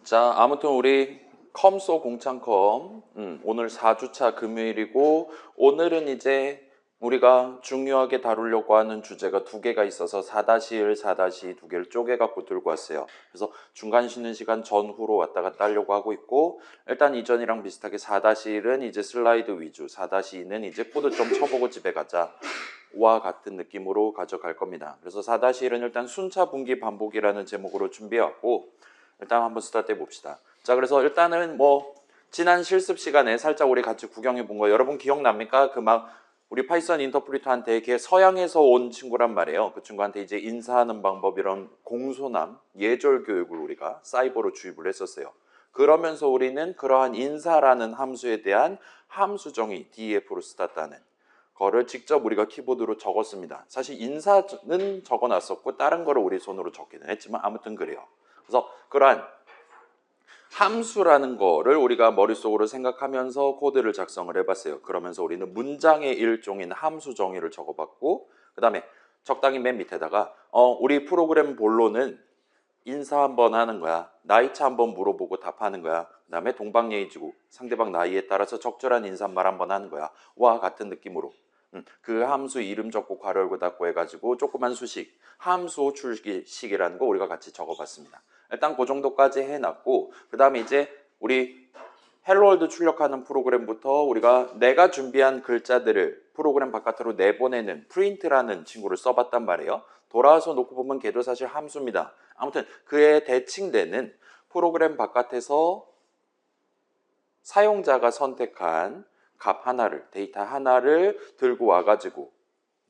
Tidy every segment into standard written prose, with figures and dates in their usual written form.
자, 아무튼 우리 컴소 공창컴 오늘 4주차 금요일이고 오늘은 이제 우리가 중요하게 다루려고 하는 주제가 두 개가 있어서 4-1, 4-2 두 개를 쪼개갖고 들고 왔어요. 그래서 중간 쉬는 시간 전후로 왔다 갔다 하려고 하고 있고 일단 이전이랑 비슷하게 4-1은 이제 슬라이드 위주, 4-2는 이제 코드 좀 쳐보고 집에 가자. 와 같은 느낌으로 가져갈 겁니다. 그래서 4-1은 일단 순차 분기 반복이라는 제목으로 준비해왔고 일단 한번 스타트 해봅시다. 자, 그래서 일단은 뭐 지난 실습 시간에 살짝 우리 같이 구경해 본 거 여러분 기억납니까? 그 막 우리 파이썬 인터프리터한테 걔 서양에서 온 친구란 말이에요. 그 친구한테 이제 인사하는 방법 이런 공손함, 예절 교육을 우리가 사이버로 주입을 했었어요. 그러면서 우리는 그러한 인사라는 함수에 대한 함수 정의 DEF로 스타트하는 거를 직접 우리가 키보드로 적었습니다. 사실 인사는 적어놨었고 다른 거를 우리 손으로 적기는 했지만 아무튼 그래요. 그래서 그러한 함수라는 거를 우리가 머릿속으로 생각하면서 코드를 작성을 해봤어요. 그러면서 우리는 문장의 일종인 함수 정의를 적어봤고 그 다음에 적당히 맨 밑에다가 우리 프로그램 본론은 인사 한번 하는 거야. 나이차 한번 물어보고 답하는 거야. 그 다음에 동방예의지고 상대방 나이에 따라서 적절한 인사말 한번 하는 거야. 와 같은 느낌으로 그 함수 이름 적고 괄호 열고 닫고 해가지고 조그만 수식 함수 호출식이라는 거 우리가 같이 적어봤습니다. 일단 그 정도까지 해놨고 그 다음에 이제 우리 헬로월드 출력하는 프로그램부터 우리가 내가 준비한 글자들을 프로그램 바깥으로 내보내는 프린트라는 친구를 써봤단 말이에요. 돌아와서 놓고 보면 걔도 사실 함수입니다. 아무튼 그에 대칭되는 프로그램 바깥에서 사용자가 선택한 값 하나를, 데이터 하나를 들고 와가지고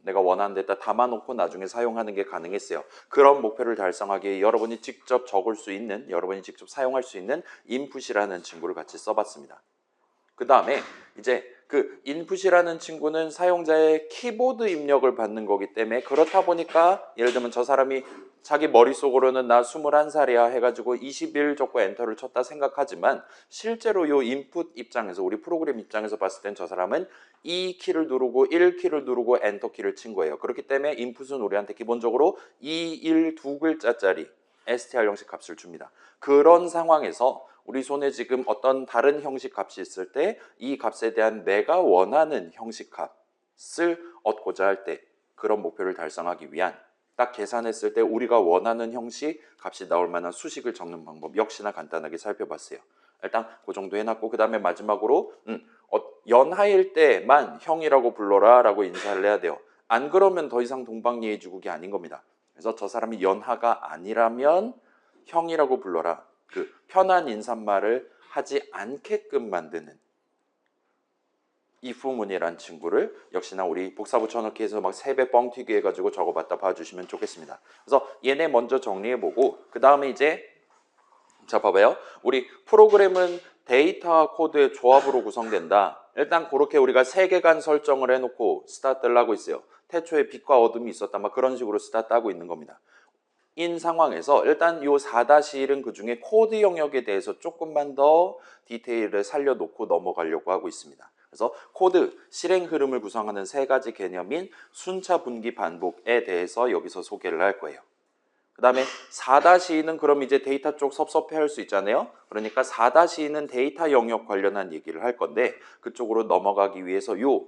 내가 원하는 데다 담아놓고 나중에 사용하는 게 가능했어요. 그런 목표를 달성하기 위해 여러분이 직접 적을 수 있는, 여러분이 직접 사용할 수 있는 인풋이라는 친구를 같이 써봤습니다. 그 다음에 이제 그 인풋이라는 친구는 사용자의 키보드 입력을 받는 거기 때문에 그렇다 보니까 예를 들면 저 사람이 자기 머릿속으로는 나 21살이야 해가지고 21 적고 엔터를 쳤다 생각하지만 실제로 요 인풋 입장에서 우리 프로그램 입장에서 봤을 땐 저 사람은 2키를 누르고 1키를 누르고 엔터 키를 친 거예요. 그렇기 때문에 인풋은 우리한테 기본적으로 2, 1 두 글자짜리 str 형식 값을 줍니다. 그런 상황에서 우리 손에 지금 어떤 다른 형식 값이 있을 때 이 값에 대한 내가 원하는 형식 값을 얻고자 할 때 그런 목표를 달성하기 위한 딱 계산했을 때 우리가 원하는 형식 값이 나올 만한 수식을 적는 방법 역시나 간단하게 살펴봤어요. 일단 그 정도 해놨고 그 다음에 마지막으로 연하일 때만 형이라고 불러라 라고 인사를 해야 돼요. 안 그러면 더 이상 동방예의지국이 아닌 겁니다. 그래서 저 사람이 연하가 아니라면 형이라고 불러라. 그 편한 인사말을 하지 않게끔 만드는 if문이란 친구를 역시나 우리 복사 붙여넣기 해서 막 3배 뻥튀기 해가지고 적어봤다 봐주시면 좋겠습니다. 그래서 얘네 먼저 정리해보고 그 다음에 이제 자 봐봐요. 우리 프로그램은 데이터와 코드의 조합으로 구성된다. 일단 그렇게 우리가 세계관 설정을 해놓고 스타트를 하고 있어요. 태초에 빛과 어둠이 있었다 막 그런 식으로 스타트하고 있는 겁니다. 인 상황에서 일단 요 4-1은 그 중에 코드 영역에 대해서 조금만 더 디테일을 살려놓고 넘어가려고 하고 있습니다. 그래서 코드, 실행 흐름을 구성하는 세 가지 개념인 순차 분기 반복에 대해서 여기서 소개를 할 거예요. 그 다음에 4-2는 그럼 이제 데이터 쪽 섭섭해할 수 있잖아요. 그러니까 4-2는 데이터 영역 관련한 얘기를 할 건데 그쪽으로 넘어가기 위해서 요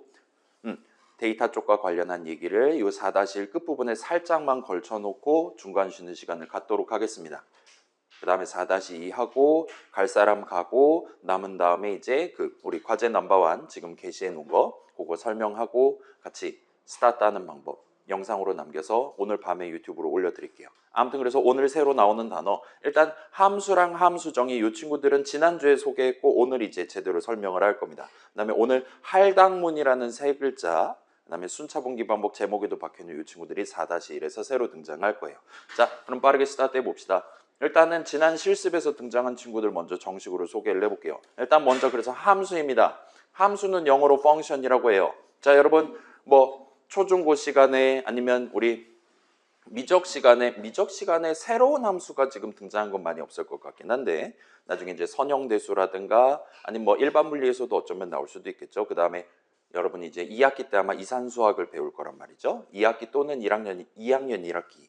데이터 쪽과 관련한 얘기를 요 4-1 끝부분에 살짝만 걸쳐놓고 중간 쉬는 시간을 갖도록 하겠습니다. 그 다음에 4-2 하고 갈 사람 가고 남은 다음에 이제 그 우리 과제 넘버 1 지금 게시해 놓은 거 그거 설명하고 같이 스타트하는 방법 영상으로 남겨서 오늘 밤에 유튜브로 올려드릴게요. 아무튼 그래서 오늘 새로 나오는 단어 일단 함수랑 함수 정의 이 친구들은 지난주에 소개했고 오늘 이제 제대로 설명을 할 겁니다. 그 다음에 오늘 할당문이라는 세 글자 그 다음에 순차 분기 반복 제목에도 박혀있는 이 친구들이 4-1에서 새로 등장할 거예요. 자 그럼 빠르게 스타트 해봅시다. 일단은 지난 실습에서 등장한 친구들 먼저 정식으로 소개를 해볼게요. 일단 먼저 그래서 함수입니다. 함수는 영어로 function이라고 해요. 자 여러분 뭐 초중고 시간에 아니면 우리 미적 시간에 새로운 함수가 지금 등장한 건 많이 없을 것 같긴 한데 나중에 이제 선형대수라든가 아니면 뭐 일반 물리에서도 어쩌면 나올 수도 있겠죠. 그 다음에 여러분이 이제 2학기 때 아마 이산수학을 배울 거란 말이죠. 2학기 또는 2학년 1학기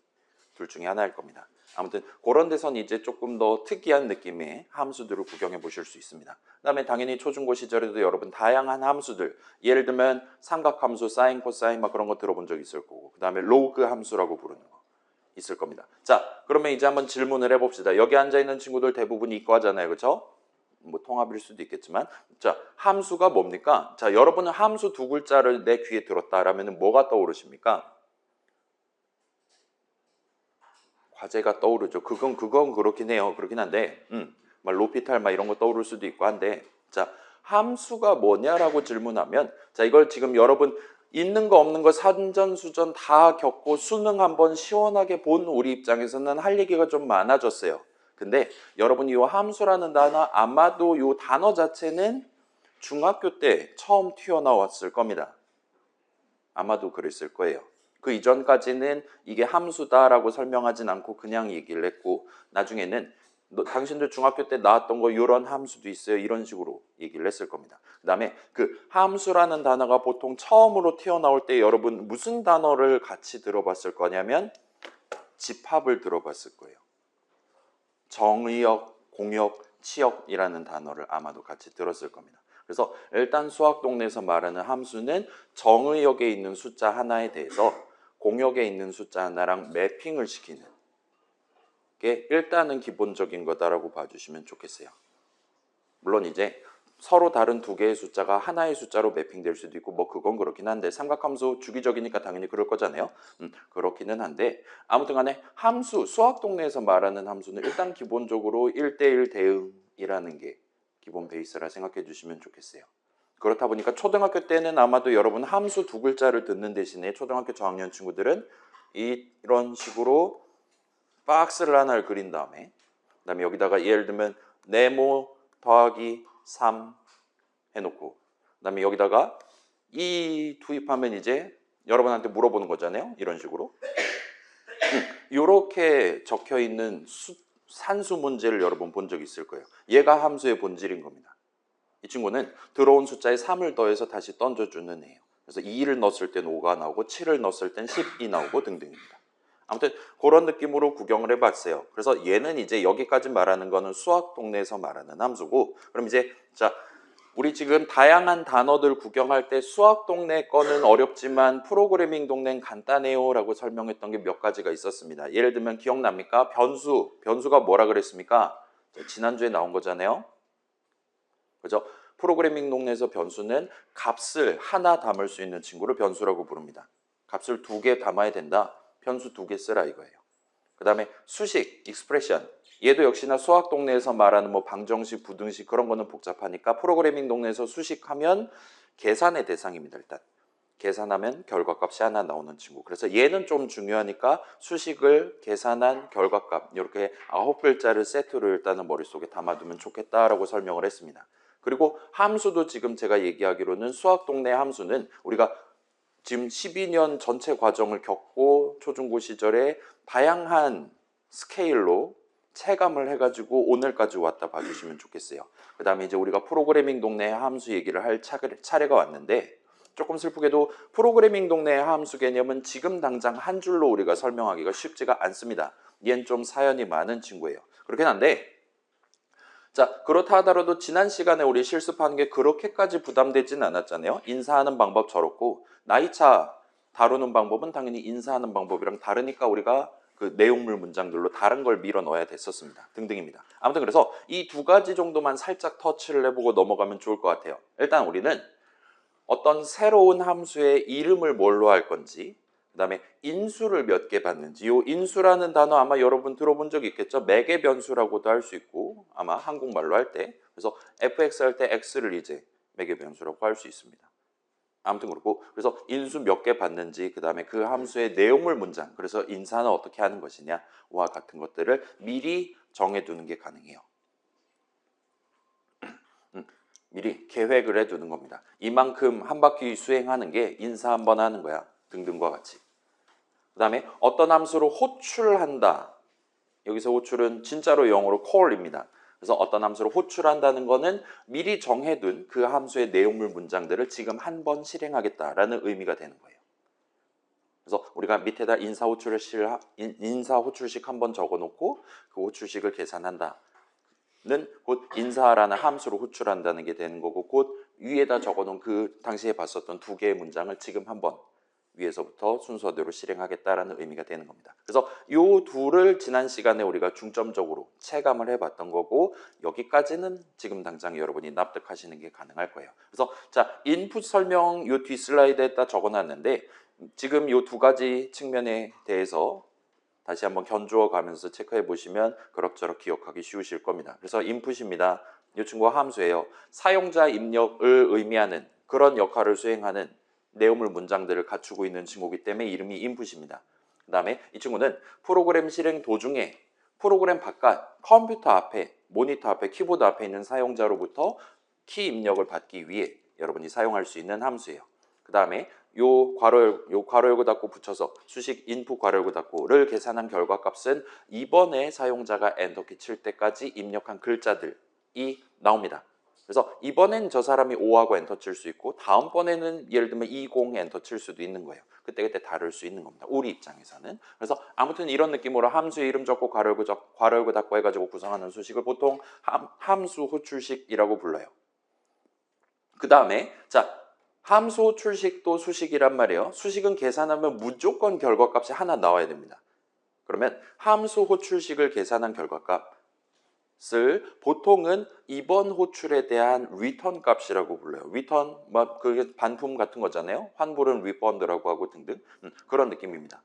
둘 중에 하나일 겁니다. 아무튼 그런 데선 이제 조금 더 특이한 느낌의 함수들을 구경해 보실 수 있습니다. 그 다음에 당연히 초중고 시절에도 여러분 다양한 함수들, 예를 들면 삼각함수, 사인, 코사인 막 그런 거 들어본 적 있을 거고, 그 다음에 로그 함수라고 부르는 거 있을 겁니다. 자, 그러면 이제 한번 질문을 해봅시다. 여기 앉아있는 친구들 대부분 이과잖아요. 그렇죠? 뭐 통합일 수도 있겠지만, 자, 함수가 뭡니까? 자, 여러분은 함수 두 글자를 내 귀에 들었다라면 뭐가 떠오르십니까? 과제가 떠오르죠. 그건 그렇긴 해요. 그렇긴 한데, 막 로피탈 막 이런 거 떠오를 수도 있고 한데, 자, 함수가 뭐냐라고 질문하면, 자, 이걸 지금 여러분 있는 거 없는 거 산전수전 다 겪고 수능 한번 시원하게 본 우리 입장에서는 할 얘기가 좀 많아졌어요. 근데 여러분이 이 함수라는 단어, 아마도 이 단어 자체는 중학교 때 처음 튀어나왔을 겁니다. 아마도 그랬을 거예요. 그 이전까지는 이게 함수다라고 설명하진 않고 그냥 얘기를 했고, 나중에는 당신들 중학교 때 나왔던 거 이런 함수도 있어요, 이런 식으로 얘기를 했을 겁니다. 그 다음에 그 함수라는 단어가 보통 처음으로 튀어나올 때 여러분 무슨 단어를 같이 들어봤을 거냐면 집합을 들어봤을 거예요. 정의역, 공역, 치역이라는 단어를 아마도 같이 들었을 겁니다. 그래서 일단 수학 동네에서 말하는 함수는 정의역에 있는 숫자 하나에 대해서 공역에 있는 숫자 하나랑 매핑을 시키는 게 일단은 기본적인 거다라고 봐주시면 좋겠어요. 물론 이제 서로 다른 두 개의 숫자가 하나의 숫자로 매핑될 수도 있고 뭐 그건 그렇긴 한데, 삼각함수 주기적이니까 당연히 그럴 거잖아요. 그렇기는 한데, 아무튼 간에 함수, 수학 동네에서 말하는 함수는 일단 기본적으로 1대1 대응이라는 게 기본 베이스라 생각해 주시면 좋겠어요. 그렇다 보니까 초등학교 때는 아마도 여러분 함수 두 글자를 듣는 대신에 초등학교 저학년 친구들은 이런 식으로 박스를 하나를 그린 다음에, 그다음에 여기다가 예를 들면 네모 더하기 3 해놓고, 그다음에 여기다가 2 투입하면 이제 여러분한테 물어보는 거잖아요. 이런 식으로 이렇게 적혀 있는 산수 문제를 여러분 본 적 있을 거예요. 얘가 함수의 본질인 겁니다. 이 친구는 들어온 숫자에 3을 더해서 다시 던져주는 애예요. 그래서 2를 넣었을 땐 5가 나오고 7을 넣었을 땐 10이 나오고 등등입니다. 아무튼 그런 느낌으로 구경을 해봤어요. 그래서 얘는 이제 여기까지 말하는 거는 수학 동네에서 말하는 함수고, 그럼 이제 자, 우리 지금 다양한 단어들 구경할 때 수학 동네 거는 어렵지만 프로그래밍 동네는 간단해요 라고 설명했던 게 몇 가지가 있었습니다. 예를 들면 기억납니까? 변수가 뭐라 그랬습니까? 지난주에 나온 거잖아요. 그죠? 프로그래밍 동네에서 변수는 값을 하나 담을 수 있는 친구를 변수라고 부릅니다. 값을 2개 담아야 된다. 변수 2개 쓰라 이거예요. 그 다음에 수식, 익스프레션. 얘도 역시나 수학 동네에서 말하는 뭐 방정식, 부등식 그런 거는 복잡하니까 프로그래밍 동네에서 수식하면 계산의 대상입니다. 일단 계산하면 결과값이 하나 나오는 친구. 그래서 얘는 좀 중요하니까 수식을 계산한 결과값 이렇게 9글자를 세트로 일단은 머릿속에 담아두면 좋겠다라고 설명을 했습니다. 그리고 함수도 지금 제가 얘기하기로는 수학 동네 함수는 우리가 지금 12년 전체 과정을 겪고 초중고 시절에 다양한 스케일로 체감을 해가지고 오늘까지 왔다 봐주시면 좋겠어요. 그 다음에 이제 우리가 프로그래밍 동네 함수 얘기를 할 차례가 왔는데, 조금 슬프게도 프로그래밍 동네 함수 개념은 지금 당장 한 줄로 우리가 설명하기가 쉽지가 않습니다. 얘는 좀 사연이 많은 친구예요. 그렇긴 한데, 자, 그렇다 하더라도 지난 시간에 우리 실습한 게 그렇게까지 부담되진 않았잖아요. 인사하는 방법 저렇고, 나이차 다루는 방법은 당연히 인사하는 방법이랑 다르니까 우리가 그 내용물 문장들로 다른 걸 밀어 넣어야 됐었습니다. 등등입니다. 아무튼 그래서 이 두 가지 정도만 살짝 터치를 해보고 넘어가면 좋을 것 같아요. 일단 우리는 어떤 새로운 함수의 이름을 뭘로 할 건지, 그 다음에 인수를 몇 개 받는지, 이 인수라는 단어 아마 여러분 들어본 적 있겠죠? 매개 변수라고도 할 수 있고, 아마 한국말로 할 때, 그래서 fx 할 때 x를 이제 매개 변수라고 할 수 있습니다. 아무튼 그렇고, 그래서 인수 몇 개 받는지, 그 다음에 그 함수의 내용물 문장, 그래서 인사는 어떻게 하는 것이냐와 같은 것들을 미리 정해두는 게 가능해요. 미리 계획을 해두는 겁니다. 이만큼 한 바퀴 수행하는 게 인사 한 번 하는 거야. 등등과 같이. 그 다음에 어떤 함수로 호출한다. 여기서 호출은 진짜로 영어로 call입니다. 그래서 어떤 함수로 호출한다는 거는 미리 정해둔 그 함수의 내용물 문장들을 지금 한 번 실행하겠다라는 의미가 되는 거예요. 그래서 우리가 밑에다 인사 호출식 한번 적어놓고 그 호출식을 계산한다. 는 곧 인사라는 함수로 호출한다는 게 되는 거고, 곧 위에다 적어놓은 그 당시에 봤었던 두 개의 문장을 지금 한번 위에서부터 순서대로 실행하겠다라는 의미가 되는 겁니다. 그래서 이 둘을 지난 시간에 우리가 중점적으로 체감을 해봤던 거고, 여기까지는 지금 당장 여러분이 납득하시는 게 가능할 거예요. 그래서 자, 인풋 설명 요 뒷 슬라이드에다 적어놨는데, 지금 요 두 가지 측면에 대해서 다시 한번 견주어 가면서 체크해 보시면 그럭저럭 기억하기 쉬우실 겁니다. 그래서 인풋입니다. 이 친구가 함수예요. 사용자 입력을 의미하는 그런 역할을 수행하는 내용물 문장들을 갖추고 있는 친구이기 때문에 이름이 인풋입니다. 그 다음에 이 친구는 프로그램 실행 도중에 프로그램 바깥 컴퓨터 앞에, 모니터 앞에, 키보드 앞에 있는 사용자로부터 키 입력을 받기 위해 여러분이 사용할 수 있는 함수예요. 그 다음에 요 괄호 열고 닫고 붙여서 수식 인풋 괄호 열고 닫고를 계산한 결과값은 이번에 사용자가 엔터키 칠 때까지 입력한 글자들이 나옵니다. 그래서 이번엔 저 사람이 5하고 엔터 칠 수 있고, 다음번에는 예를 들면 20 엔터 칠 수도 있는 거예요. 그때 다를 수 있는 겁니다. 우리 입장에서는. 그래서 아무튼 이런 느낌으로 함수의 이름 적고 괄호 열고 닫고 해가지고 구성하는 수식을 보통 함수 호출식이라고 불러요. 그 다음에 자, 함수 호출식도 수식이란 말이에요. 수식은 계산하면 무조건 결과값이 하나 나와야 됩니다. 그러면 함수 호출식을 계산한 결과값을 보통은 이번 호출에 대한 리턴 값이라고 불러요. 리턴, 그게 반품 같은 거잖아요. 환불은 리펀드라고 하고 등등. 그런 느낌입니다.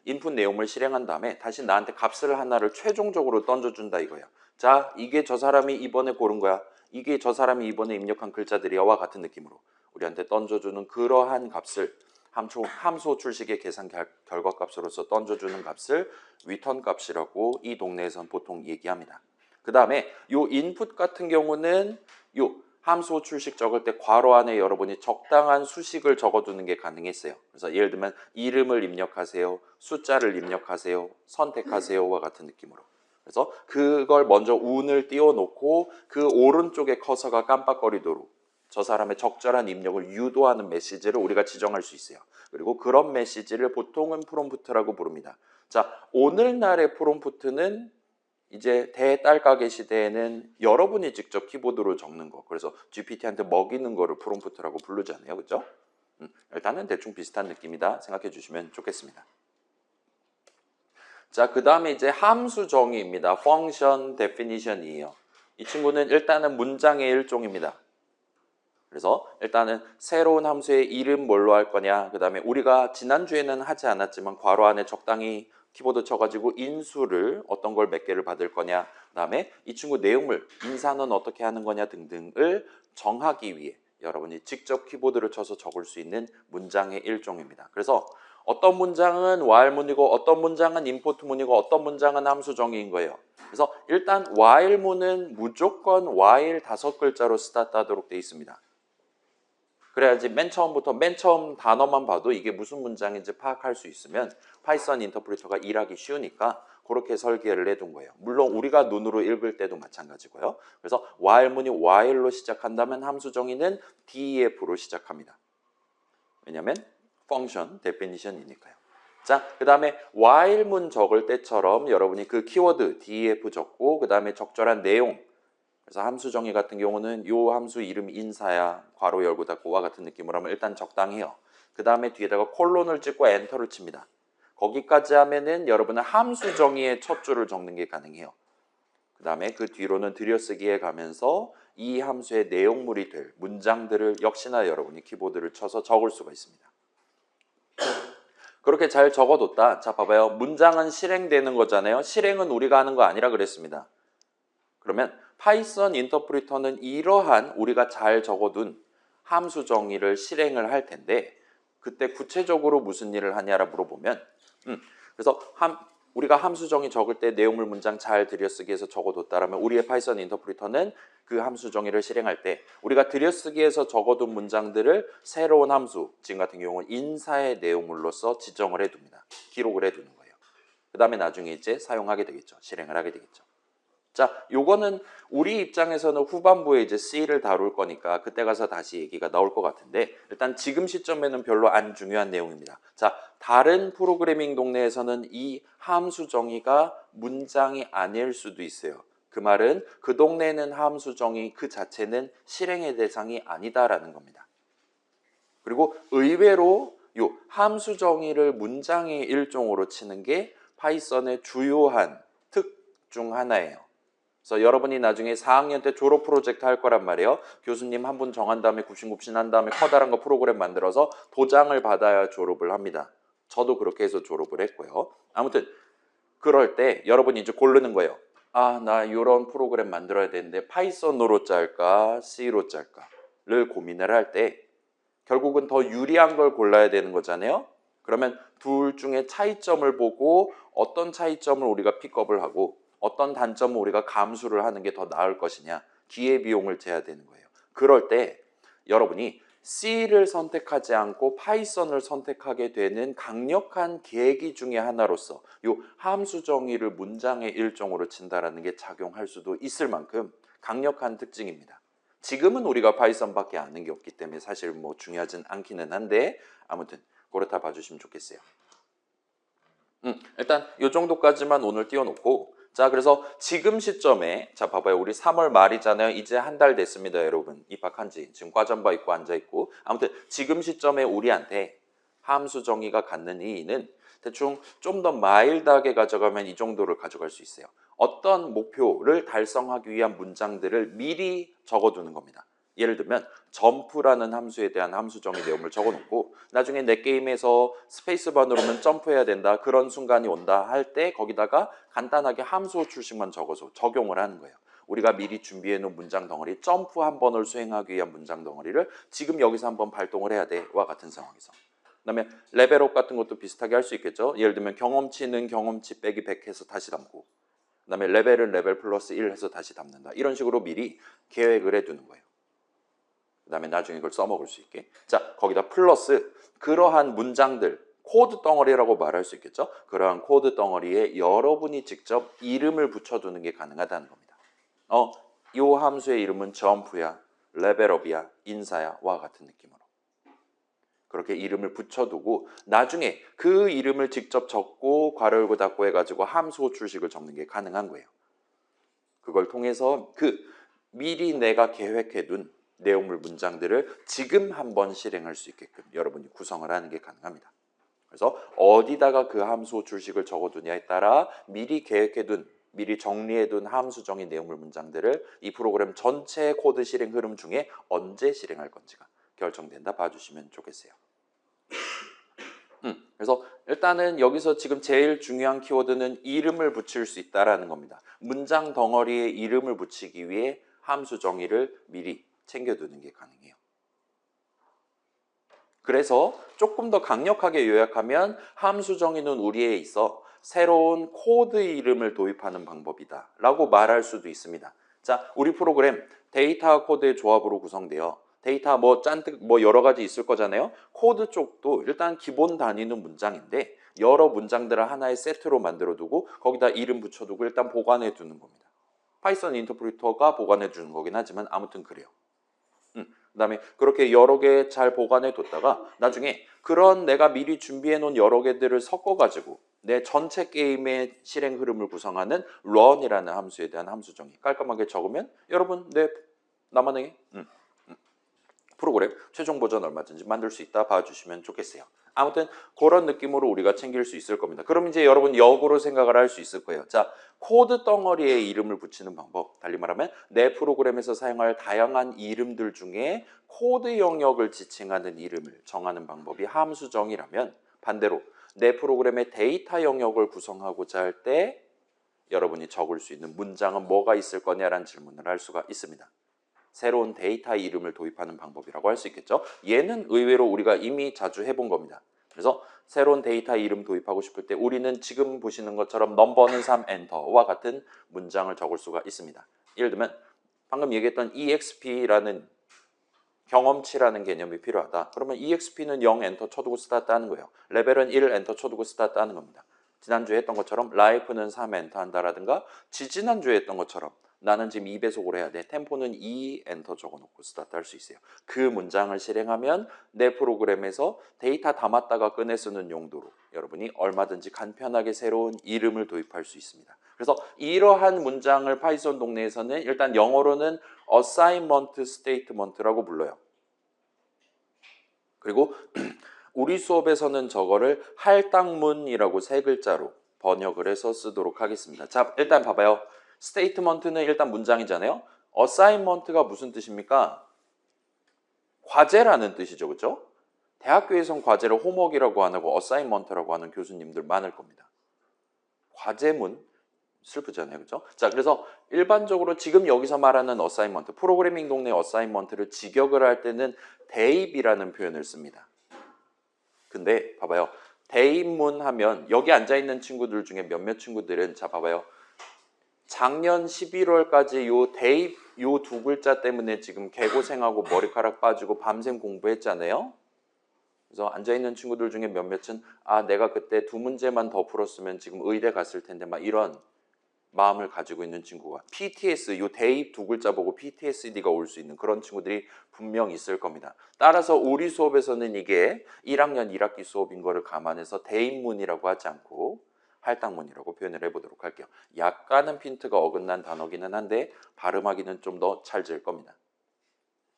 인풋 내용을 실행한 다음에 다시 나한테 값을 하나를 최종적으로 던져준다 이거야. 자, 이게 저 사람이 이번에 고른 거야. 이게 저 사람이 이번에 입력한 글자들이야와 같은 느낌으로 우리한테 던져주는 그러한 값을 함수 호출식의 계산 결과값으로서 던져주는 값을 리턴 값이라고 이 동네에선 보통 얘기합니다. 그 다음에 요 인풋 같은 경우는 요 함수 호출식 적을 때 괄호 안에 여러분이 적당한 수식을 적어두는 게 가능했어요. 그래서 예를 들면 이름을 입력하세요, 숫자를 입력하세요, 선택하세요와 같은 느낌으로. 그래서 그걸 먼저 운을 띄워놓고 그 오른쪽에 커서가 깜빡거리도록 저 사람의 적절한 입력을 유도하는 메시지를 우리가 지정할 수 있어요. 그리고 그런 메시지를 보통은 프롬프트라고 부릅니다. 자, 오늘날의 프롬프트는 이제 대딸가게 시대에는 여러분이 직접 키보드로 적는 거, 그래서 GPT한테 먹이는 거를 프롬프트라고 부르잖아요. 그죠? 일단은 대충 비슷한 느낌이다 생각해 주시면 좋겠습니다. 자, 그 다음에 이제 함수 정의입니다. Function definition이에요. 이 친구는 일단은 문장의 일종입니다. 그래서 일단은 새로운 함수의 이름 뭘로 할 거냐, 그 다음에 우리가 지난주에는 하지 않았지만 괄호 안에 적당히 키보드 쳐가지고 인수를 어떤 걸 몇 개를 받을 거냐, 그 다음에 이 친구 내용물 인사는 어떻게 하는 거냐 등등을 정하기 위해 여러분이 직접 키보드를 쳐서 적을 수 있는 문장의 일종입니다. 그래서 어떤 문장은 while문이고 어떤 문장은 import문이고 어떤 문장은 함수 정의인 거예요. 그래서 일단 while문은 무조건 while 5글자로 스타트하도록 되어 있습니다. 그래야지 맨 처음 단어만 봐도 이게 무슨 문장인지 파악할 수 있으면 파이썬 인터프리터가 일하기 쉬우니까 그렇게 설계를 해둔 거예요. 물론 우리가 눈으로 읽을 때도 마찬가지고요. 그래서 while문이 while로 시작한다면 함수 정의는 def로 시작합니다. 왜냐하면 function definition이니까요. 자, 그 다음에 while문 적을 때처럼 여러분이 그 키워드 def 적고 그 다음에 적절한 내용, 그래서 함수 정의 같은 경우는 요 함수 이름이 인사야, 괄호 열고 닫고와 같은 느낌으로 하면 일단 적당해요. 그 다음에 뒤에다가 콜론을 찍고 엔터를 칩니다. 거기까지 하면은 여러분은 함수 정의의 첫 줄을 적는 게 가능해요. 그 다음에 그 뒤로는 들여쓰기에 가면서 이 함수의 내용물이 될 문장들을 역시나 여러분이 키보드를 쳐서 적을 수가 있습니다. 그렇게 잘 적어뒀다. 자, 봐봐요. 문장은 실행되는 거잖아요. 실행은 우리가 하는 거 아니라 그랬습니다. 그러면 파이썬 인터프리터는 이러한 우리가 잘 적어둔 함수 정의를 실행을 할 텐데, 그때 구체적으로 무슨 일을 하냐라 물어보면 그래서 우리가 함수 정의 적을 때 내용물 문장 잘 들여쓰기해서 적어뒀다라면 우리의 파이썬 인터프리터는 그 함수 정의를 실행할 때 우리가 들여쓰기해서 적어둔 문장들을 새로운 함수, 지금 같은 경우는 인사의 내용물로서 지정을 해둡니다. 기록을 해두는 거예요. 그 다음에 나중에 이제 사용하게 되겠죠. 실행을 하게 되겠죠. 자, 요거는 우리 입장에서는 후반부에 이제 C를 다룰 거니까 그때 가서 다시 얘기가 나올 것 같은데 일단 지금 시점에는 별로 안 중요한 내용입니다. 자, 다른 프로그래밍 동네에서는 이 함수 정의가 문장이 아닐 수도 있어요. 그 말은 그 동네에는 함수 정의 그 자체는 실행의 대상이 아니다라는 겁니다. 그리고 의외로 요 함수 정의를 문장의 일종으로 치는 게 파이썬의 주요한 특 중 하나예요. 그래서 여러분이 나중에 4학년 때 졸업 프로젝트 할 거란 말이에요. 교수님 한 분 정한 다음에 굽신굽신 한 다음에 커다란 거 프로그램 만들어서 도장을 받아야 졸업을 합니다. 저도 그렇게 해서 졸업을 했고요. 아무튼 그럴 때 여러분이 이제 고르는 거예요. 아, 나 이런 프로그램 만들어야 되는데 파이썬으로 짤까 C로 짤까를 고민을 할 때 결국은 더 유리한 걸 골라야 되는 거잖아요. 그러면 둘 중에 차이점을 보고 어떤 차이점을 우리가 픽업을 하고 어떤 단점을 우리가 감수를 하는 게 더 나을 것이냐 기회비용을 재야 되는 거예요. 그럴 때 여러분이 C를 선택하지 않고 파이썬을 선택하게 되는 강력한 계기 중에 하나로서 이 함수 정의를 문장의 일종으로 친다라는 게 작용할 수도 있을 만큼 강력한 특징입니다. 지금은 우리가 파이썬밖에 아는 게 없기 때문에 사실 뭐 중요하진 않기는 한데 아무튼 그렇다 봐주시면 좋겠어요. 일단 이 정도까지만 오늘 띄워놓고 자 그래서 지금 시점에 자 봐봐요 우리 3월 말이잖아요. 이제 한 달 됐습니다 여러분 입학한 지 지금 과잠바 입고 앉아있고 아무튼 지금 시점에 우리한테 함수 정의가 갖는 의의는 대충 좀 더 마일드하게 가져가면 이 정도를 가져갈 수 있어요. 어떤 목표를 달성하기 위한 문장들을 미리 적어두는 겁니다. 예를 들면 점프라는 함수에 대한 함수 정의 내용을 적어놓고 나중에 내 게임에서 스페이스바 누르면 점프해야 된다. 그런 순간이 온다 할 때 거기다가 간단하게 함수 호출식만 적어서 적용을 하는 거예요. 우리가 미리 준비해놓은 문장 덩어리 점프 한 번을 수행하기 위한 문장 덩어리를 지금 여기서 한번 발동을 해야 돼와 같은 상황에서 그다음에 레벨업 같은 것도 비슷하게 할 수 있겠죠. 예를 들면 경험치는 경험치 빼기 100 해서 다시 담고 그다음에 레벨은 레벨 플러스 1 해서 다시 담는다. 이런 식으로 미리 계획을 해두는 거예요. 그 다음에 나중에 이걸 써먹을 수 있게 자 거기다 플러스 그러한 문장들 코드 덩어리라고 말할 수 있겠죠. 그러한 코드 덩어리에 여러분이 직접 이름을 붙여두는 게 가능하다는 겁니다. 이 함수의 이름은 점프야 레벨업이야 인사야 와 같은 느낌으로 그렇게 이름을 붙여두고 나중에 그 이름을 직접 적고 괄호 열고 닫고 해가지고 함수 호출식을 적는 게 가능한 거예요. 그걸 통해서 미리 내가 계획해둔 내용물 문장들을 지금 한번 실행할 수 있게끔 여러분이 구성을 하는 게 가능합니다. 그래서 어디다가 그 함수 호출식을 적어두냐에 따라 미리 계획해둔 미리 정리해둔 함수 정의 내용물 문장들을 이 프로그램 전체 코드 실행 흐름 중에 언제 실행할 건지가 결정된다 봐주시면 좋겠어요. 그래서 일단은 여기서 지금 제일 중요한 키워드는 이름을 붙일 수 있다라는 겁니다. 문장 덩어리에 이름을 붙이기 위해 함수 정의를 미리 챙겨두는 게 가능해요. 그래서 조금 더 강력하게 요약하면 함수 정의는 우리에 있어 새로운 코드 이름을 도입하는 방법이다 라고 말할 수도 있습니다. 자, 우리 프로그램 데이터 코드의 조합으로 구성되어 데이터 뭐 잔뜩 뭐 여러 가지 있을 거잖아요. 코드 쪽도 일단 기본 단위는 문장인데 여러 문장들을 하나의 세트로 만들어 두고 거기다 이름 붙여두고 일단 보관해 두는 겁니다. 파이썬 인터프리터가 보관해 주는 거긴 하지만 아무튼 그래요. 그다음에 그렇게 여러 개 잘 보관해 뒀다가 나중에 그런 내가 미리 준비해 놓은 여러 개들을 섞어 가지고 내 전체 게임의 실행 흐름을 구성하는 run이라는 함수에 대한 함수 정의 깔끔하게 적으면 여러분 내 나만의 프로그램 최종 버전 얼마든지 만들 수 있다 봐주시면 좋겠어요. 아무튼 그런 느낌으로 우리가 챙길 수 있을 겁니다. 그럼 이제 여러분 역으로 생각을 할 수 있을 거예요. 자, 코드 덩어리에 이름을 붙이는 방법, 달리 말하면 내 프로그램에서 사용할 다양한 이름들 중에 코드 영역을 지칭하는 이름을 정하는 방법이 함수 정의라면 반대로 내 프로그램의 데이터 영역을 구성하고자 할 때 여러분이 적을 수 있는 문장은 뭐가 있을 거냐라는 질문을 할 수가 있습니다. 새로운 데이터 이름을 도입하는 방법이라고 할 수 있겠죠. 얘는 의외로 우리가 이미 자주 해본 겁니다. 그래서 새로운 데이터 이름 도입하고 싶을 때 우리는 지금 보시는 것처럼 넘버는 3 엔터와 같은 문장을 적을 수가 있습니다. 예를 들면 방금 얘기했던 EXP라는 경험치라는 개념이 필요하다. 그러면 EXP는 0 엔터 쳐두고 스타트 하는 거예요. 레벨은 1 엔터 쳐두고 스타트 하는 겁니다. 지난주에 했던 것처럼 life는 3 엔터 한다라든가 지지난주에 했던 것처럼 나는 지금 2배속으로 해야 돼. 템포는 2 엔터 적어놓고 스타트 할 수 있어요. 그 문장을 실행하면 내 프로그램에서 데이터 담았다가 꺼내 쓰는 용도로 여러분이 얼마든지 간편하게 새로운 이름을 도입할 수 있습니다. 그래서 이러한 문장을 파이썬 동네에서는 일단 영어로는 assignment statement라고 불러요. 그리고 우리 수업에서는 저거를 할당문이라고 3글자로 번역을 해서 쓰도록 하겠습니다. 자, 일단 봐봐요. 스테이트먼트는 일단 문장이잖아요. 어사인먼트가 무슨 뜻입니까? 과제라는 뜻이죠. 그렇죠? 대학교에선 과제를 홈워크라고 안 하고 어사인먼트라고 하는 교수님들 많을 겁니다. 과제문 슬프잖아요. 그렇죠? 자, 그래서 일반적으로 지금 여기서 말하는 어사인먼트, 프로그래밍 동네 어사인먼트를 직역을 할 때는 대입이라는 표현을 씁니다. 근데 봐봐요. 대입문 하면 여기 앉아있는 친구들 중에 몇몇 친구들은 자 봐봐요. 작년 11월까지 요 대입 요 2글자 때문에 지금 개고생하고 머리카락 빠지고 밤샘 공부했잖아요. 그래서 앉아있는 친구들 중에 몇몇은 아 내가 그때 2문제만 더 풀었으면 지금 의대 갔을 텐데 막 이런 마음을 가지고 있는 친구가 PTS 요 대입 2글자 보고 PTSD가 올 수 있는 그런 친구들이 분명 있을 겁니다. 따라서 우리 수업에서는 이게 1학년 1학기 수업인 거를 감안해서 대입문이라고 하지 않고 할당문이라고 표현을 해보도록 할게요. 약간은 핀트가 어긋난 단어기는 한데 발음하기는 좀 더 찰질 겁니다.